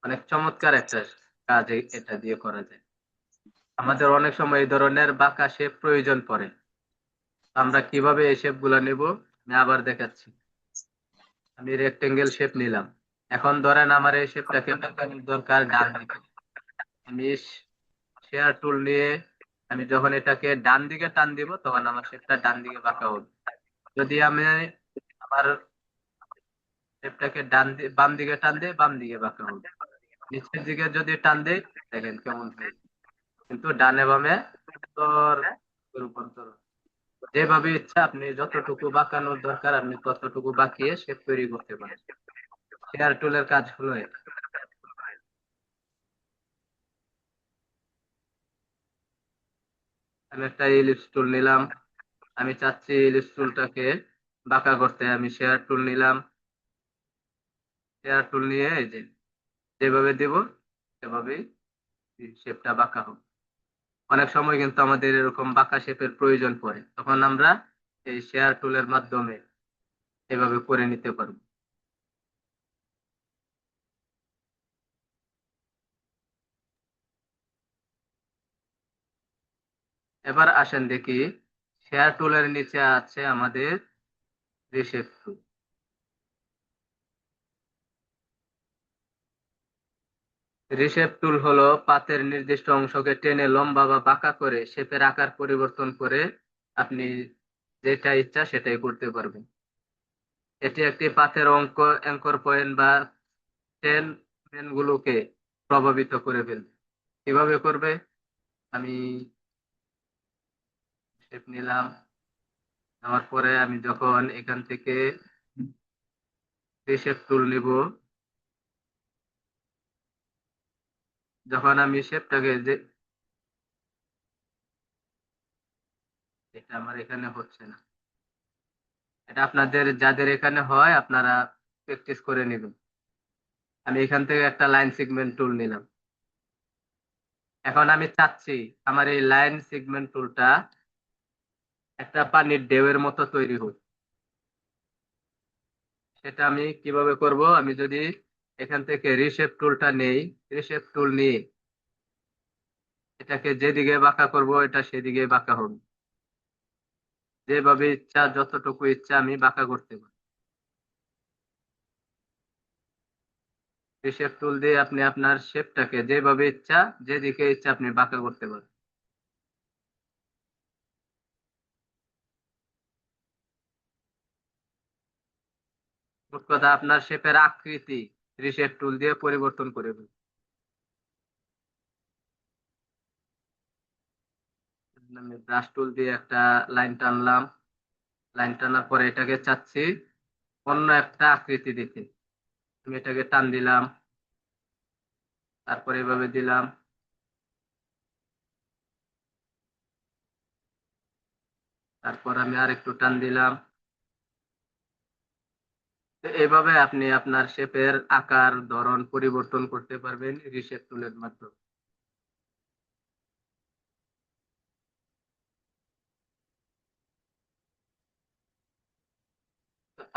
অনেক চমৎকার একটা কাজ এটা দিয়ে করা যায়। আমাদের অনেক সময় এই ধরনের বাঁকা শেপ প্রয়োজন পড়ে। আমরা কিভাবে এই শেপ গুলা নেব আমি আবার দেখাচ্ছি। আমি রেক্টেঙ্গেল শেপ নিলাম। এখন ধরেন আমার এই শেপটাকে বাঁকানোর দরকার ডান দিকে। আমি শেয়ার টুল নিয়ে আমি যখন এটাকে ডান দিকে টান দিব তখন আমার শেপটা ডান দিকে বাঁকা হবে। যদি আমি আমার শেপটাকে বাম দিকে টান দিই, বাম দিকে বাঁকা হবে। নিচের দিকে যদি টান দিই দেখেন কেমন হয়েছে। কিন্তু ডানে বামে সুন্দর রূপান্তর। যেভাবে ইচ্ছা আপনি যতটুকু বাঁকানোর দরকার আপনি ততটুকু বাঁকিয়ে শেপ তৈরি করতে পারেন। শেয়ার টুলের কাজ হলো এটা। আমি একটা ইলিপস টুল নিলাম। আমি চাচ্ছি ইলিপস টুলটাকে বাঁকা করতে, আমি শেয়ার টুল নিলাম। শেয়ার টুল নিয়ে এই যে যেভাবে দেব সেভাবেই শেপটা বাঁকা হবে। অনেক সময় কিন্তু আমাদের এরকম বাঁকা শেপের প্রয়োজন পড়ে, তখন আমরা এই শেয়ার টুলের মাধ্যমে এভাবে করে নিতে পারবো। এবার আসেন দেখি শেয়ার টুলের নিচে আছে আমাদের রিশেপ টুল। রিশেপ টুল হলো পাতের নির্দিষ্ট অংশকে টেনে লম্বা বা বাঁকা করে শেপের আকার পরিবর্তন করে আপনি যেটা ইচ্ছা সেটাই করতে পারবেন। এটি একটি পাতের অ্যাঙ্কর পয়েন্ট বা টেল গুলোকে প্রভাবিত করে ফেলবে। কিভাবে করবে, আমি শেপ নিলাম। নেওয়ার পরে আমি যখন এখান থেকে শেপ টুল নিব, যখন আমি শেপটাকে যে এটা আমার এখানে হচ্ছে না, এটা আপনাদের যাদের এখানে হয় আপনারা প্র্যাকটিস করে নেবেন। আমি এখান থেকে একটা লাইন সেগমেন্ট টুল নিলাম। এখন আমি চাচ্ছি আমার এই লাইন সেগমেন্ট টুলটা একটা পানির ঢেউয়ের মতো তৈরি হোক। সেটা আমি কিভাবে করব, আমি যদি এখান থেকে রিশেপ টুলটা নেই, রিশেপ টুল নিয়ে এটাকে যেদিকে বাঁকা করব এটা সেদিকে বাঁকা হবে। যেভাবে ইচ্ছা যতটুকু ইচ্ছা আমি বাঁকা করতে পারি। শেপ টুল দিয়ে আপনি আপনার শেপটাকে যেভাবে ইচ্ছা যেদিকে ইচ্ছা আপনি বাঁকা করতে পারেন। মোট কথা আপনার শেপের আকৃতি রিশেপ টুল দিয়ে পরিবর্তন করে ফেলুন। আমি ব্রাশ টুল দিয়ে একটা লাইন টানলাম, লাইন টানার পরে এটাকে চাচ্ছি অন্য একটা আকৃতি দিতে, আমি এটাকে টান দিলাম, তারপরে এভাবে দিলাম, তারপর আমি আর একটু টান দিলাম। তো এইভাবে আপনি আপনার শেপের আকার ধরন পরিবর্তন করতে পারবেন রিশেপ টুলের মাধ্যমে।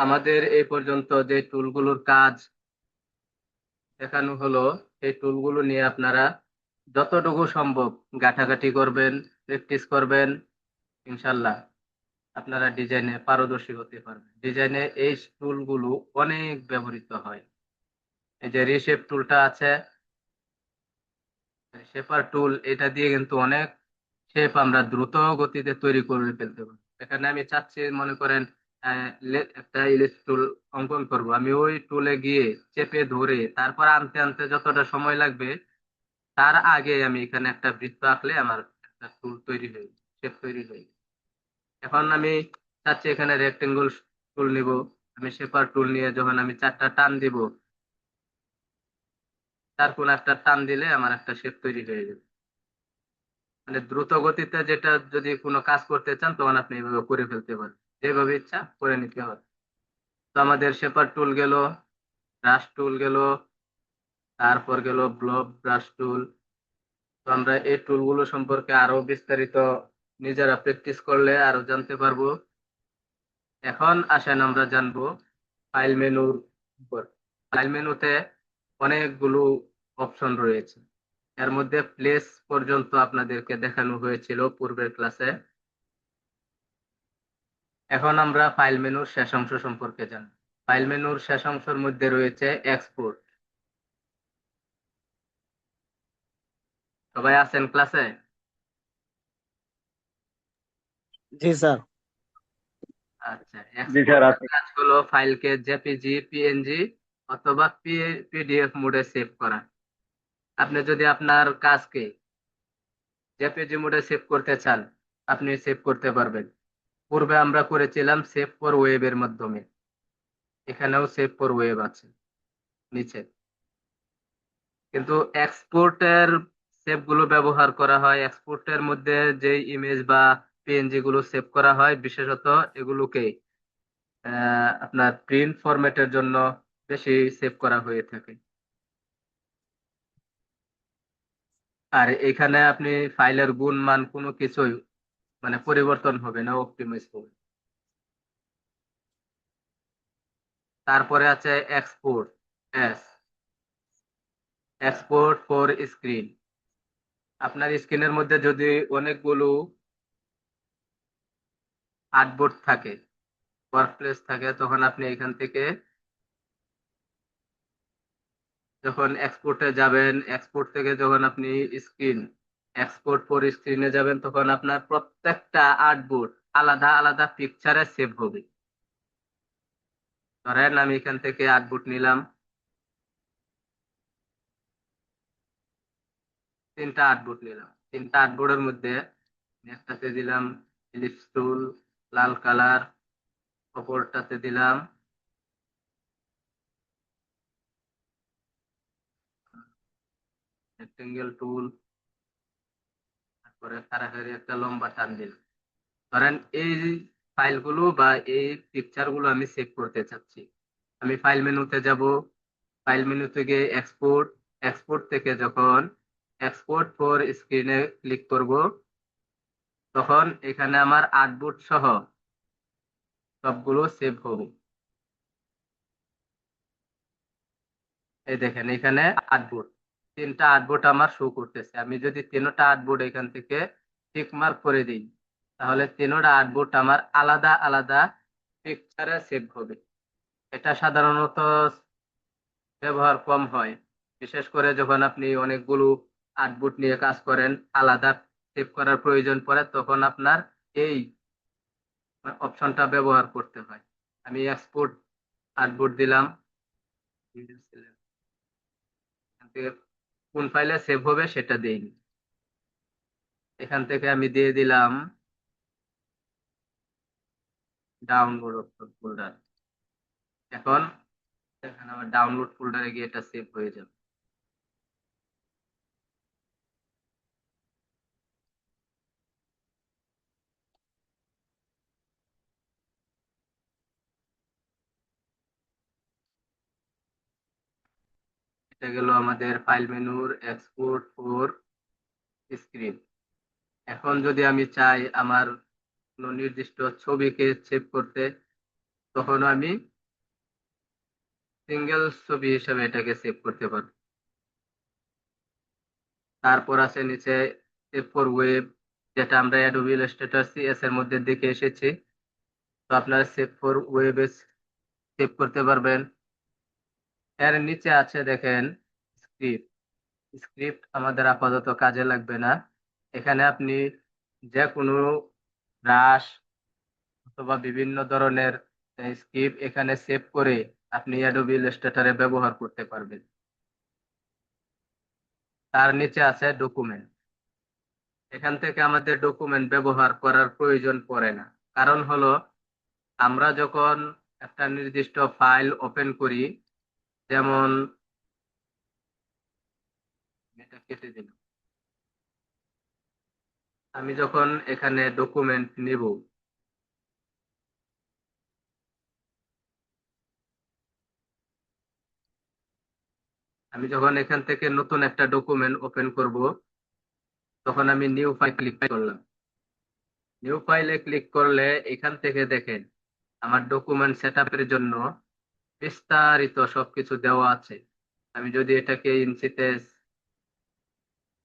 আমাদের এই পর্যন্ত যে টুলগুলোর কাজ দেখানো হলো, এই টুলগুলো নিয়ে আপনারা যতটুকু সম্ভব ঘাটাঘাটি করবেন, প্র্যাকটিস করবেন, ইনশাল্লাহ আপনারা ডিজাইনে পারদর্শী হতে পারবেন। ডিজাইনে এই টুলগুলো অনেক ব্যবহৃত হয়। এই যে রিশেপ টুলটা আছে, শেপার টুল, এটা দিয়ে কিন্তু অনেক শেপ আমরা দ্রুত গতিতে তৈরি করে ফেলতে পারি। এখানে আমি চাচ্ছি মনে করেন একটা ইলিশ টুল অঙ্কন করব, আমি ওই টুলে গিয়ে চেপে ধরে তারপর আনতে আনতে যতটা সময় লাগবে তার আগে আমি এখানে একটা বৃত্ত আঁকলে আমার একটা টুল তৈরি হয়ে শেপ তৈরি হয়ে গেছে। এখন আমি চাচ্ছি এখানে রেক্টেঙ্গল টুল নিব, আমি শেপার টুল নিয়ে যখন আমি চারটা টান দিব, তার কোন একটা টান দিলে আমার একটা শেপ তৈরি হয়ে যাবে। মানে দ্রুত গতিতে যেটা যদি কোনো কাজ করতে চান তখন আপনি এইভাবে করে ফেলতে পারেন, যেভাবে ইচ্ছা করে নিতে হবে। তো আমাদের শেপার টুল গেল, ব্রাশ টুল গেল, তারপর গেল ব্লক ব্রাশ টুল। তো আমরা এই টুলগুলো সম্পর্কে আরো বিস্তারিত নিজেরা প্র্যাকটিস করলে আরো জানতে পারবো। এখন আসেন আমরা জানবো ফাইল মেনুর উপর। ফাইল মেনুতে অনেকগুলো অপশন রয়েছে, এর মধ্যে প্লেস পর্যন্ত আপনাদেরকে দেখানো হয়েছিল পূর্বের ক্লাসে। এখন আমরা ফাইল মেনুর শেষ অংশ সম্পর্কে জানব। ফাইল মেনুর শেষ অংশের মধ্যে রয়েছে এক্সপোর্ট। সবাই আছেন ক্লাসে? জি স্যার। আচ্ছা, জি স্যার, এক্সপোর্টের আছে। কাজ হলো ফাইলকে জেপিজি, পিএনজি অথবা পিডিএফ মোডে সেভ করা। আপনি যদি আপনার কাজকে জেপিজি মোডে সেভ করতে চান, আপনি সেভ করতে পারবেন। পূর্বে আমরা করেছিলাম সেভ ফর ওয়েব এর মাধ্যমে, এখানেও সেভ ফর ওয়েব আছে নিচে। কিন্তু এক্সপোর্টের সেভ গুলো ব্যবহার করা হয়, এক্সপোর্টের মধ্যে যে ইমেজ বা পিএনজি গুলো সেভ করা হয় বিশেষত এগুলোকে আপনার প্রিন্ট ফরম্যাটের জন্য বেশি সেভ করা হয়ে থাকে। আর এখানে আপনি ফাইলের গুণ মান কোনো কিছুই মানে পরিবর্তন হবে না, অপটিমাইজ হবে। তারপরে আছে export, S, export for screen. আপনার স্ক্রিনের মধ্যে যদি অনেকগুলো আর্টবোর্ড থাকে, ওয়ার্ক প্লেস থাকে, তখন আপনি এখান থেকে যখন এক্সপোর্টে যাবেন, এক্সপোর্ট থেকে যখন আপনি স্ক্রিন, এক্সপোর্ট ফর স্ক্রিনে যাবেন, তখন আপনার প্রত্যেকটা আর্টবোর্ড আলাদা আলাদা পিকচারে সেভ হবে। ধরেন আমি এখান থেকে আর্টবোর্ড নিলাম, তিনটা আর্টবোর্ড নিলাম, তিনটা আর্টবোর্ডের মধ্যে একটাতে দিলাম ইলিপস টুল লাল কালার, অপরটাতে দিলাম রেক্টেঙ্গেল টুল, তারপরে কারাকারি একটা লম্বা টান দিলাম। ধরেন এই ফাইলগুলো বা এই পিকচার গুলো আমি সেভ করতে চাচ্ছি, আমি ফাইল মেনুতে যাব, ফাইল মেনু থেকে এক্সপোর্ট, এক্সপোর্ট থেকে যখন এক্সপোর্ট ফর স্ক্রিনে ক্লিক করব, তখন এখানে আমার আর্টবোর্ড সহ সবগুলো সেভ হবে। এই দেখেন এখানে আর্টবোর্ড, তিনটা আর্টবোর্ড আমার শো করতেছে। আমি যদি তিনটা আর্টবোর্ড এখান থেকে টিক মার্ক করে দিই, তাহলে তিনোটা আর্টবোর্ড আমার আলাদা আলাদা পিকচারে সেভ হবে। এটা সাধারণত ব্যবহার কম হয়, বিশেষ করে যখন আপনি অনেকগুলো আর্টবোর্ড নিয়ে কাজ করেন, আলাদা সেভ করার প্রয়োজন পড়ে, তখন আপনার এই অপশনটা ব্যবহার করতে হয়। আমি এক্সপোর্ট আর্টবোর্ড দিলাম, এখান থেকে কোন ফাইলে সেভ হবে সেটা দেইনি, এখান থেকে আমি দিয়ে দিলাম ডাউনলোড ফোল্ডার। এখন এখানে আমার ডাউনলোড ফোল্ডারে গিয়ে এটা সেভ হয়ে যাবে। এটা গেল আমাদের ফাইল মেনুর এক্সপোর্ট ফর স্ক্রিন। এখন যদি আমি চাই আমার কোনো নির্দিষ্ট ছবিকে সেভ করতে, তখন আমি সিঙ্গেল ছবি হিসেবে এটাকে সেভ করতে পারবো। তারপর আছে নিচে সেভ ফর ওয়েব, যেটা আমরা অ্যাডোবি ইলাস্ট্রেটর সিএস এর মধ্যে দেখে এসেছি। তো আপনারা সেভ ফর ওয়েবে সেভ করতে পারবেন। এর নিচে আছে দেখেন স্ক্রিপ্ট। স্ক্রিপ্ট আমাদের আপাতত কাজে লাগবে না। এখানে আপনি যে কোনো ব্রাশ অথবা বিভিন্ন ধরনের স্ক্রিপ্ট এখানে সেভ করে আপনি অ্যাডোবি ইলাস্ট্রেটরে ব্যবহার করতে পারবেন। তার নিচে আছে ডকুমেন্ট। এখান থেকে আমাদের ডকুমেন্ট ব্যবহার করার প্রয়োজন পড়ে না। কারণ হলো আমরা যখন একটা নির্দিষ্ট ফাইল ওপেন করি, যেমন এটা কেটে দিলাম, আমি যখন এখানে ডকুমেন্ট নিব, আমি যখন এখান থেকে নতুন একটা ডকুমেন্ট ওপেন করব, তখন আমি নিউ ফাইল ক্লিক করলাম। নিউ ফাইলে ক্লিক করলে এখান থেকে দেখেন আমার ডকুমেন্ট সেটআপের জন্য বিস্তারিত সবকিছু দেওয়া আছে। আমি যদি এটাকে ইঞ্চিতে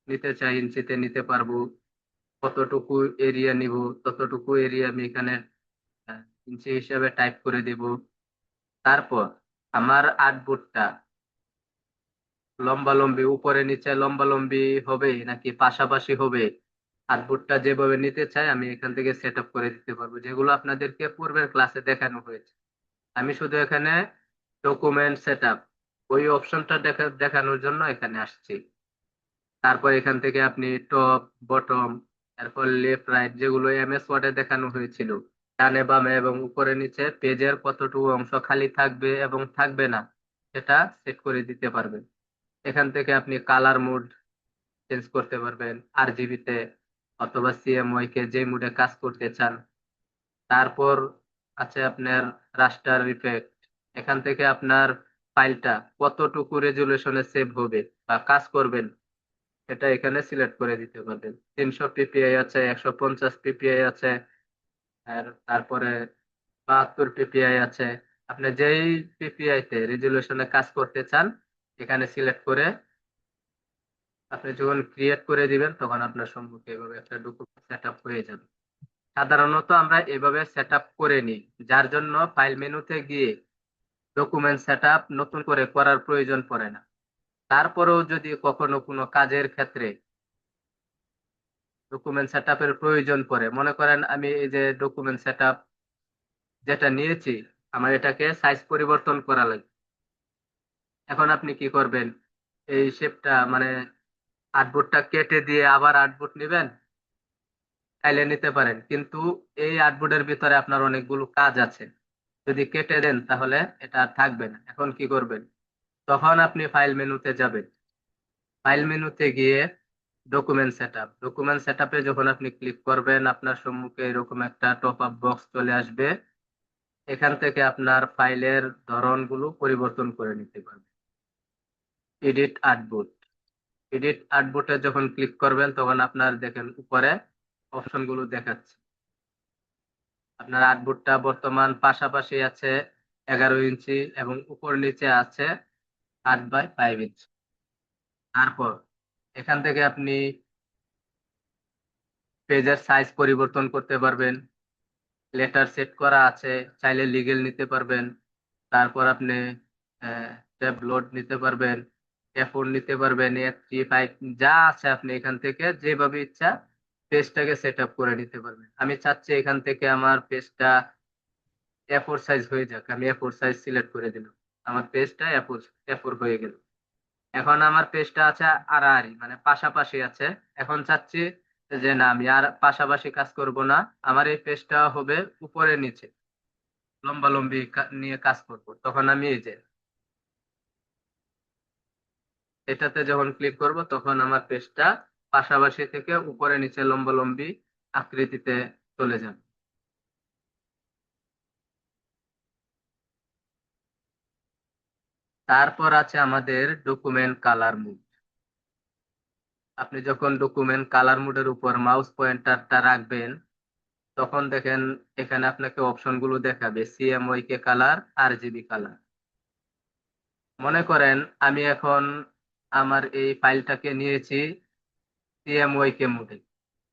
নিতে চাই, ইঞ্চিতে নিতে পারবো। কতটুকু এরিয়া নিব, ততটুকু এরিয়া আমি এখানে ইঞ্চি হিসাবে টাইপ করে দিব। তারপর আমার আর্টবোর্ডটা লম্বালম্বি উপরে নিচে লম্বালম্বি হবে নাকি পাশাপাশি হবে, আর্টবোর্ডটা যেভাবে নিতে চাই আমি এখান থেকে সেট আপ করে দিতে পারবো, যেগুলো আপনাদেরকে পূর্বের ক্লাসে দেখানো হয়েছে। আমি শুধু এখানে ডকুমেন্ট সেট আপ ওই অপশনটা দেখানোর জন্য এখানে আসছি। তারপর এখান থেকে আপনি টপ বটম, তারপর লেফট রাইট, যেগুলো এমএস ওয়ার্ডে দেখানো হয়েছিল, ডানে বামে এবং উপরে নিচে পেজের কতটুকু অংশ খালি থাকবে এবং থাকবে না, সেটা সেট করে দিতে পারবেন। এখান থেকে আপনি কালার মোড চেঞ্জ করতে পারবেন আরজিবি তে অথবা সিএমওয়াই কে যে মুডে কাজ করতে চান। তারপর আছে আপনার রাস্টার ইফেক্ট। এখান থেকে আপনার ফাইলটা কতটুকু রেজুলেশনে সেভ হবে বা কাজ করবেন এটা এখানে সিলেক্ট করে দিতে পারবেন। 300 ppi আছে, 150 ppi আছে, আর তারপরে 72 ppi আছে। আপনি যেই পিপিআই তে রেজুলেশনে কাজ করতে চান এখানে সিলেক্ট করে আপনি যখন ক্রিয়েট করে দিবেন তখন আপনার সম্মুখে এভাবে একটা ডকুমেন্ট সেট আপ হয়ে যাবে। সাধারণত আমরা এভাবে সেট আপ করে নিই, যার জন্য ফাইল মেনুতে গিয়ে ডকুমেন্ট সেট আপ নতুন করে করার প্রয়োজন পড়ে না। তারপরেও যদি কখনো কোনো কাজের ক্ষেত্রে ডকুমেন্ট সেট আপের প্রয়োজন পড়ে, মনে করেন আমি এই যে ডকুমেন্ট সেট আপ যেটা নিয়েছি, আমার এটাকে সাইজ পরিবর্তন করা লাগবে। এখন আপনি কি করবেন, এই শেপটা মানে আর্টবোর্ডটা কেটে দিয়ে আবার আর্টবোর্ড নেবেন, চাইলে নিতে পারেন, কিন্তু এই আর্টবোর্ডের ভিতরে আপনার অনেকগুলো কাজ আছে, যদি কেটে দেন তাহলে এটা আর থাকবে না। এখন কি করবেন, তখন আপনি ফাইল মেনুতে যাবেন। ফাইল মেনুতে গিয়ে ডকুমেন্ট সেটআপে যখন আপনি ক্লিক করবেন আপনার সম্মুখে এরকম একটা টপ আপ বক্স চলে আসবে। এখান থেকে আপনার ফাইলের ধরনগুলো পরিবর্তন করে নিতে পারবেন। এডিট আর্টবোর্ড, এডিট আর্টবোর্ডে যখন ক্লিক করবেন তখন আপনার দেখেন উপরে অপশনগুলো দেখাচ্ছে। আপনার আর্টবোর্ডটা বর্তমান পাশাপাশি আছে 11 ইঞ্চি এবং উপর নিচে আছে 8x5 ইঞ্চি। তারপর এখান থেকে আপনি পেজের সাইজ পরিবর্তন করতে পারবেন, লেটার সেট করা আছে, চাইলে লিগেল নিতে পারবেন। তারপর আপনি ট্যাবলোড নিতে পারবেন, এ4 নিতে পারবেন, A3 5 যা আছে আপনি এখান থেকে যেভাবে ইচ্ছা পেজটাকে সেট আপ করে নিতে পারবেন। আমি চাচ্ছি এখান থেকে আমার পেজটা A4 সাইজ হয়ে যাক, আমি A4 সাইজ সিলেক্ট করে দিলাম, আমার পেজটা A4 হয়ে গেল। এখন আমার পেজটা আছে আড়াআড়ি মানে পাশাপাশি আছে। এখন চাচ্ছি যে না, আমি আর পাশাপাশি কাজ করব না, আমার এই পেজটা হবে উপরে নিচে লম্বালম্বি নিয়ে কাজ করব। তখন আমি এই যে এটাতে যখন ক্লিক করব তখন আমার পেজটা পাশাপাশি থেকে উপরে নিচে লম্বালম্বি আকৃতিতে চলে যাবে। তারপর আছে আমাদের ডকুমেন্ট কালার মোড। আপনি যখন ডকুমেন্ট কালার মোডের উপর মাউস পয়েন্টারটা রাখবেন তখন দেখেন এখানে আপনাকে অপশন গুলো দেখাবে, CMYK কালার, RGB কালার। মনে করেন আমি এখন আমার এই ফাইলটাকে নিয়েছি CMYK মোডে,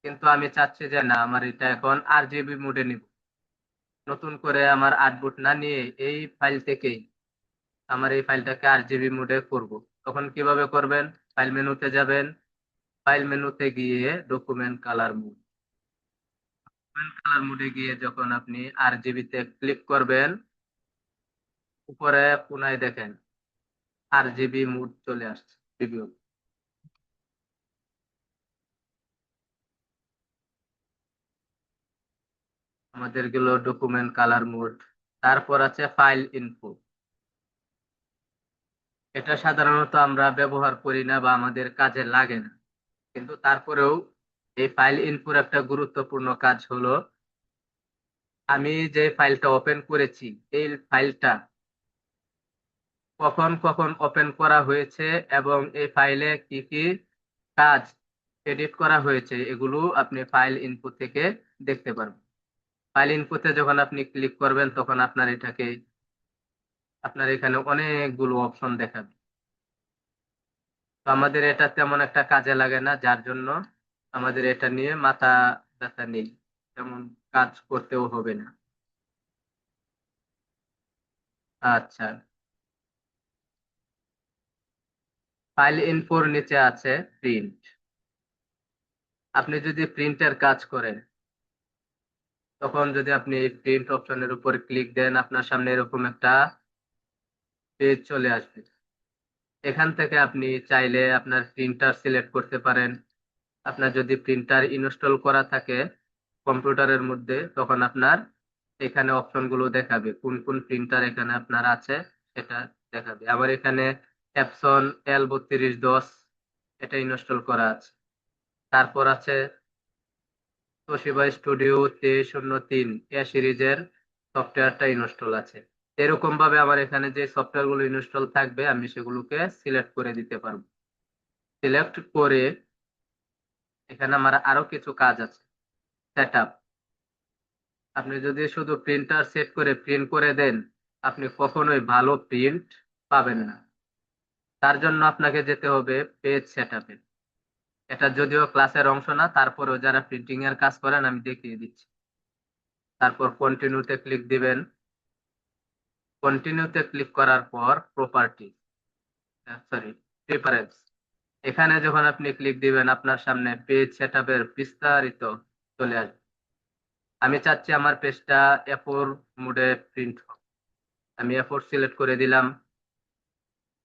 কিন্তু আমি চাচ্ছি যে না, আমার এটা এখন RGB মোডে নিব। নতুন করে আমার আর্টবোর্ড না নিয়ে এই ফাইল থেকেই আমার এই ফাইলটাকে RGB মোডে করব। তখন কিভাবে করবেন? ফাইল মেনুতে যাবেন, ফাইল মেনুতে গিয়ে document colour mode, document colour মোডে গিয়ে যখন আপনি RGB তে ক্লিক করবেন উপরে কোনায় দেখেন RGB মোড চলে আসছে প্রিভিউ। আমাদের গেল ডকুমেন্ট কালার মোড। তারপর আছে ফাইল ইনফো। এটা সাধারণত আমরা ব্যবহার করি না বা আমাদের কাজে লাগে না, কিন্তু তারপরেও এই ফাইল ইনফোর একটা গুরুত্বপূর্ণ কাজ হলো আমি যে ফাইলটা ওপেন করেছি এই ফাইলটা কখন কখন ওপেন করা হয়েছে এবং এই ফাইলে কি কি কাজ এডিট করা হয়েছে এগুলো আপনি ফাইল ইনফো থেকে দেখতে পারবেন। ফাইল ইনফোতে যখন আপনি ক্লিক করবেন তখন আপনার এখানে অনেকগুলো অপশন দেখাবে। তো আমাদের এটা তেমন একটা কাজে লাগে না, যার জন্য আমাদের এটা নিয়ে মাথা ব্যথা নেই, তেমন কাজ করতেও হবে না। আচ্ছা, ফাইল ইনফোর নিচে আছে প্রিন্ট। আপনি যদি প্রিন্টের কাজ করেন তখন যদি আপনি প্রিন্ট অপশনের উপর ক্লিক দেন আপনার সামনে এরকম একটা পেজ চলে আসবে। এখান থেকে আপনি চাইলে আপনার প্রিন্টার সিলেক্ট করতে পারেন। আপনার যদি প্রিন্টার ইনস্টল করা থাকে কম্পিউটারের মধ্যে তখন আপনার এখানে অপশন গুলো দেখাবে, কোন কোন প্রিন্টার এখানে আপনার আছে সেটা দেখাবে। আমার এখানে এপসন L3210 এটা ইনস্টল করা আছে। তারপর আছে তোশিবা স্টুডিও 2303 এ সিরিজের সফটওয়্যারটা ইনস্টল আছে। এরকম ভাবে আমার এখানে যে সফটওয়্যার গুলো ইনস্টল থাকবে আমি সেগুলোকে সিলেক্ট করে দিতে পারবো। সিলেক্ট করে এখানে আমার আরো কিছু কাজ আছে, সেট আপ। আপনি যদি শুধু প্রিন্টার সেট করে প্রিন্ট করে দেন আপনি কখনোই ভালো প্রিন্ট পাবেন না। তার জন্য আপনাকে যেতে হবে পেজ সেট আপে। এটা যদিও ক্লাসের অংশ না, তারপরেও যারা প্রিন্টিং এর কাজ করেন আমি দেখিয়ে দিচ্ছি। তারপর কন্টিনিউতে ক্লিক দিবেন। কন্টিনিউতে ক্লিক করার পর প্রপার্টি, সরি, প্রিফারেন্স, এখানে যখন আপনি ক্লিক দিবেন আপনার সামনে পেজ সেটআপের বিস্তারিত চলে আসবে। আমি চাচ্ছি আমার পেজটা A4 মোডে প্রিন্ট হোক, আমি A4 সিলেক্ট করে দিলাম।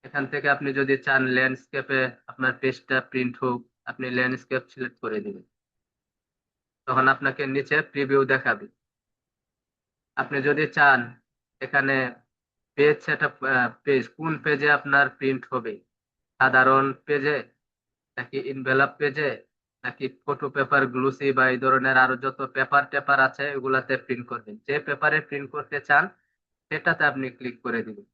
এখান থেকে আপনি যদি চান ল্যান্ডস্কেপে আপনার পেজটা প্রিন্ট হোক আপনি ল্যান্ডস্কেপ সিলেক্ট করে দিবেন, তখন আপনাকে নিচে প্রিভিউ দেখাবে। আপনি যদি চান এখানে পেজ সেটআপ, পেজ কোন পেজে আপনার প্রিন্ট হবে, সাধারণ পেজে নাকি ইনভেলপ পেজে নাকি ফটো পেপার, গ্লুসি বা এই ধরনের আরো যত পেপার টেপার আছে এগুলাতে প্রিন্ট করবেন, যে পেপারে প্রিন্ট করতে চান সেটাতে আপনি ক্লিক করে দিবেন।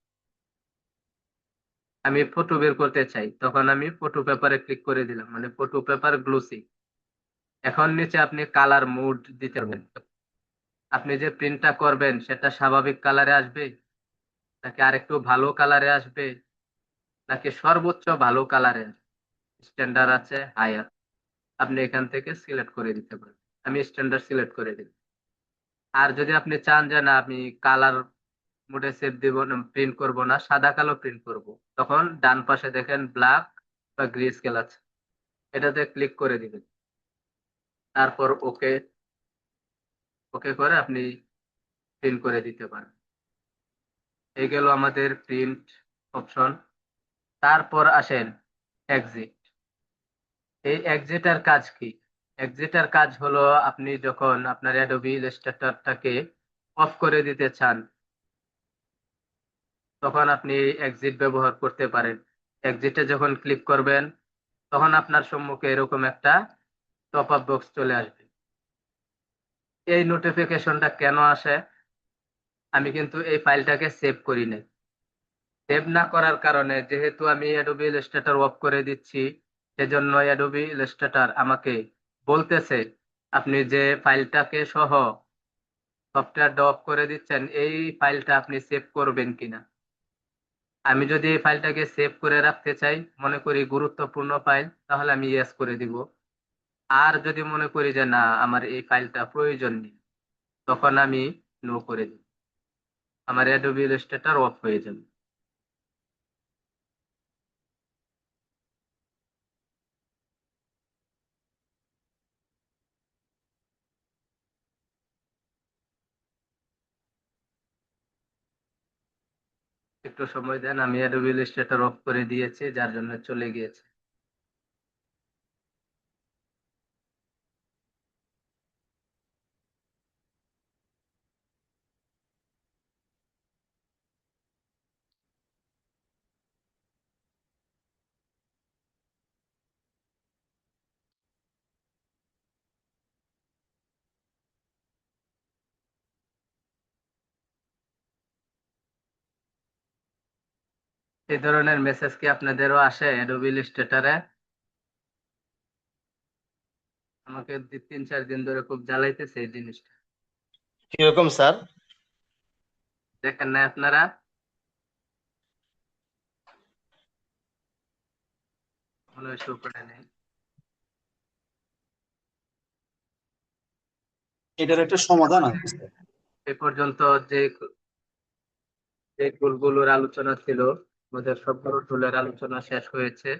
আমি ফটো বের করতে চাই তখন আমি ফটো পেপারে ক্লিক করে দিলাম, মানে ফটো পেপার গ্লুসি। এখন নিচে আপনি কালার মোড দিতে পারবেন। আপনি যে প্রিন্টটা করবেন সেটা স্বাভাবিক কালারে আসবে নাকি আরেকটু ভালো কালারে আসবে নাকি সর্বোচ্চ ভালো কালারে, স্ট্যান্ডার্ড আছে, হাই আছে, আপনি এখান থেকে সিলেক্ট করে দিতে পারেন। আমি স্ট্যান্ডার্ড সিলেক্ট করে দিই। আর যদি আপনি চান যে না আমি কালার মোডে সেভ দিব না, প্রিন্ট করব না, সাদা কালো প্রিন্ট করব, তখন ডান পাশে দেখেন ব্ল্যাক বা গ্রে স্কেল আছে, এটাতে ক্লিক করে দিবেন। তারপর ওকে ওকে করে আপনি প্রিন্ট করে দিতে পারেন। এই গেল আমাদের প্রিন্ট অপশন। তারপর আসেন এক্সিট। এই এক্সিটার কাজ কি? এক্সিটার কাজ হলো আপনি যখন আপনার অ্যাডোবি ইলাস্ট্রেটরটাকে অফ করে দিতে চান, তখন আপনি এক্সিট ব্যবহার করতে পারেন। এক্সিটে যখন ক্লিক করবেন, তখন আপনার সম্মুখে এরকম একটা পপ আপ বক্স চলে আসবে। এই নোটিফিকেশনটা কেন আসে? আমি কিন্তু এই ফাইলটাকে সেভ করি নাই। সেভ না করার কারণে, যেহেতু আমি অ্যাডোবি ইলাস্ট্রেটর অফ করে দিচ্ছি, সেজন্য অ্যাডোবি ইলাস্ট্রেটর আমাকে বলতেছে আপনি যে ফাইলটাকে সহ সফটওয়্যারটা অফ করে দিচ্ছেন, এই ফাইলটা আপনি সেভ করবেন কিনা। আমি যদি এই ফাইলটাকে সেভ করে রাখতে চাই, মনে করি গুরুত্বপূর্ণ ফাইল, তাহলে আমি ইয়েস করে দিব। আর যদি মনে করি যে না আমার এই ফাইলটা প্রয়োজন নেই, তখন আমি নো করে দিব। আমার অ্যাডোবি ইলাস্ট্রেটর অফ হয়ে যাবে। একটু সময় দেন, আমি অ্যাডোবি ইলাস্ট্রেটর অফ করে দিয়েছি, যার জন্য চলে গিয়েছে। এই ধরনের মেসেজ কি আপনাদেরও আসে অ্যাডোবি ইলাস্ট্রেটরে? আমাকে 3-4 দিন ধরে খুব জ্বালাইতেছে এই জিনিসটা। কিরকম স্যার? দেখেন না আপনারা? মনে হয় শো করে নেই। এটার একটা সমাধান আছে স্যার। এই পর্যন্ত যে যে টুলগুলোর আলোচনা ছিল, আমাদের সবগুলো টুলের আলোচনা শেষ হয়েছে।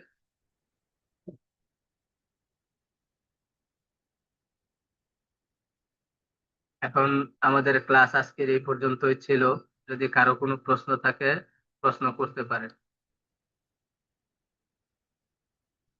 এখন আমাদের ক্লাস আজকের এই পর্যন্তই ছিল। যদি কারো কোনো প্রশ্ন থাকে, প্রশ্ন করতে পারেন।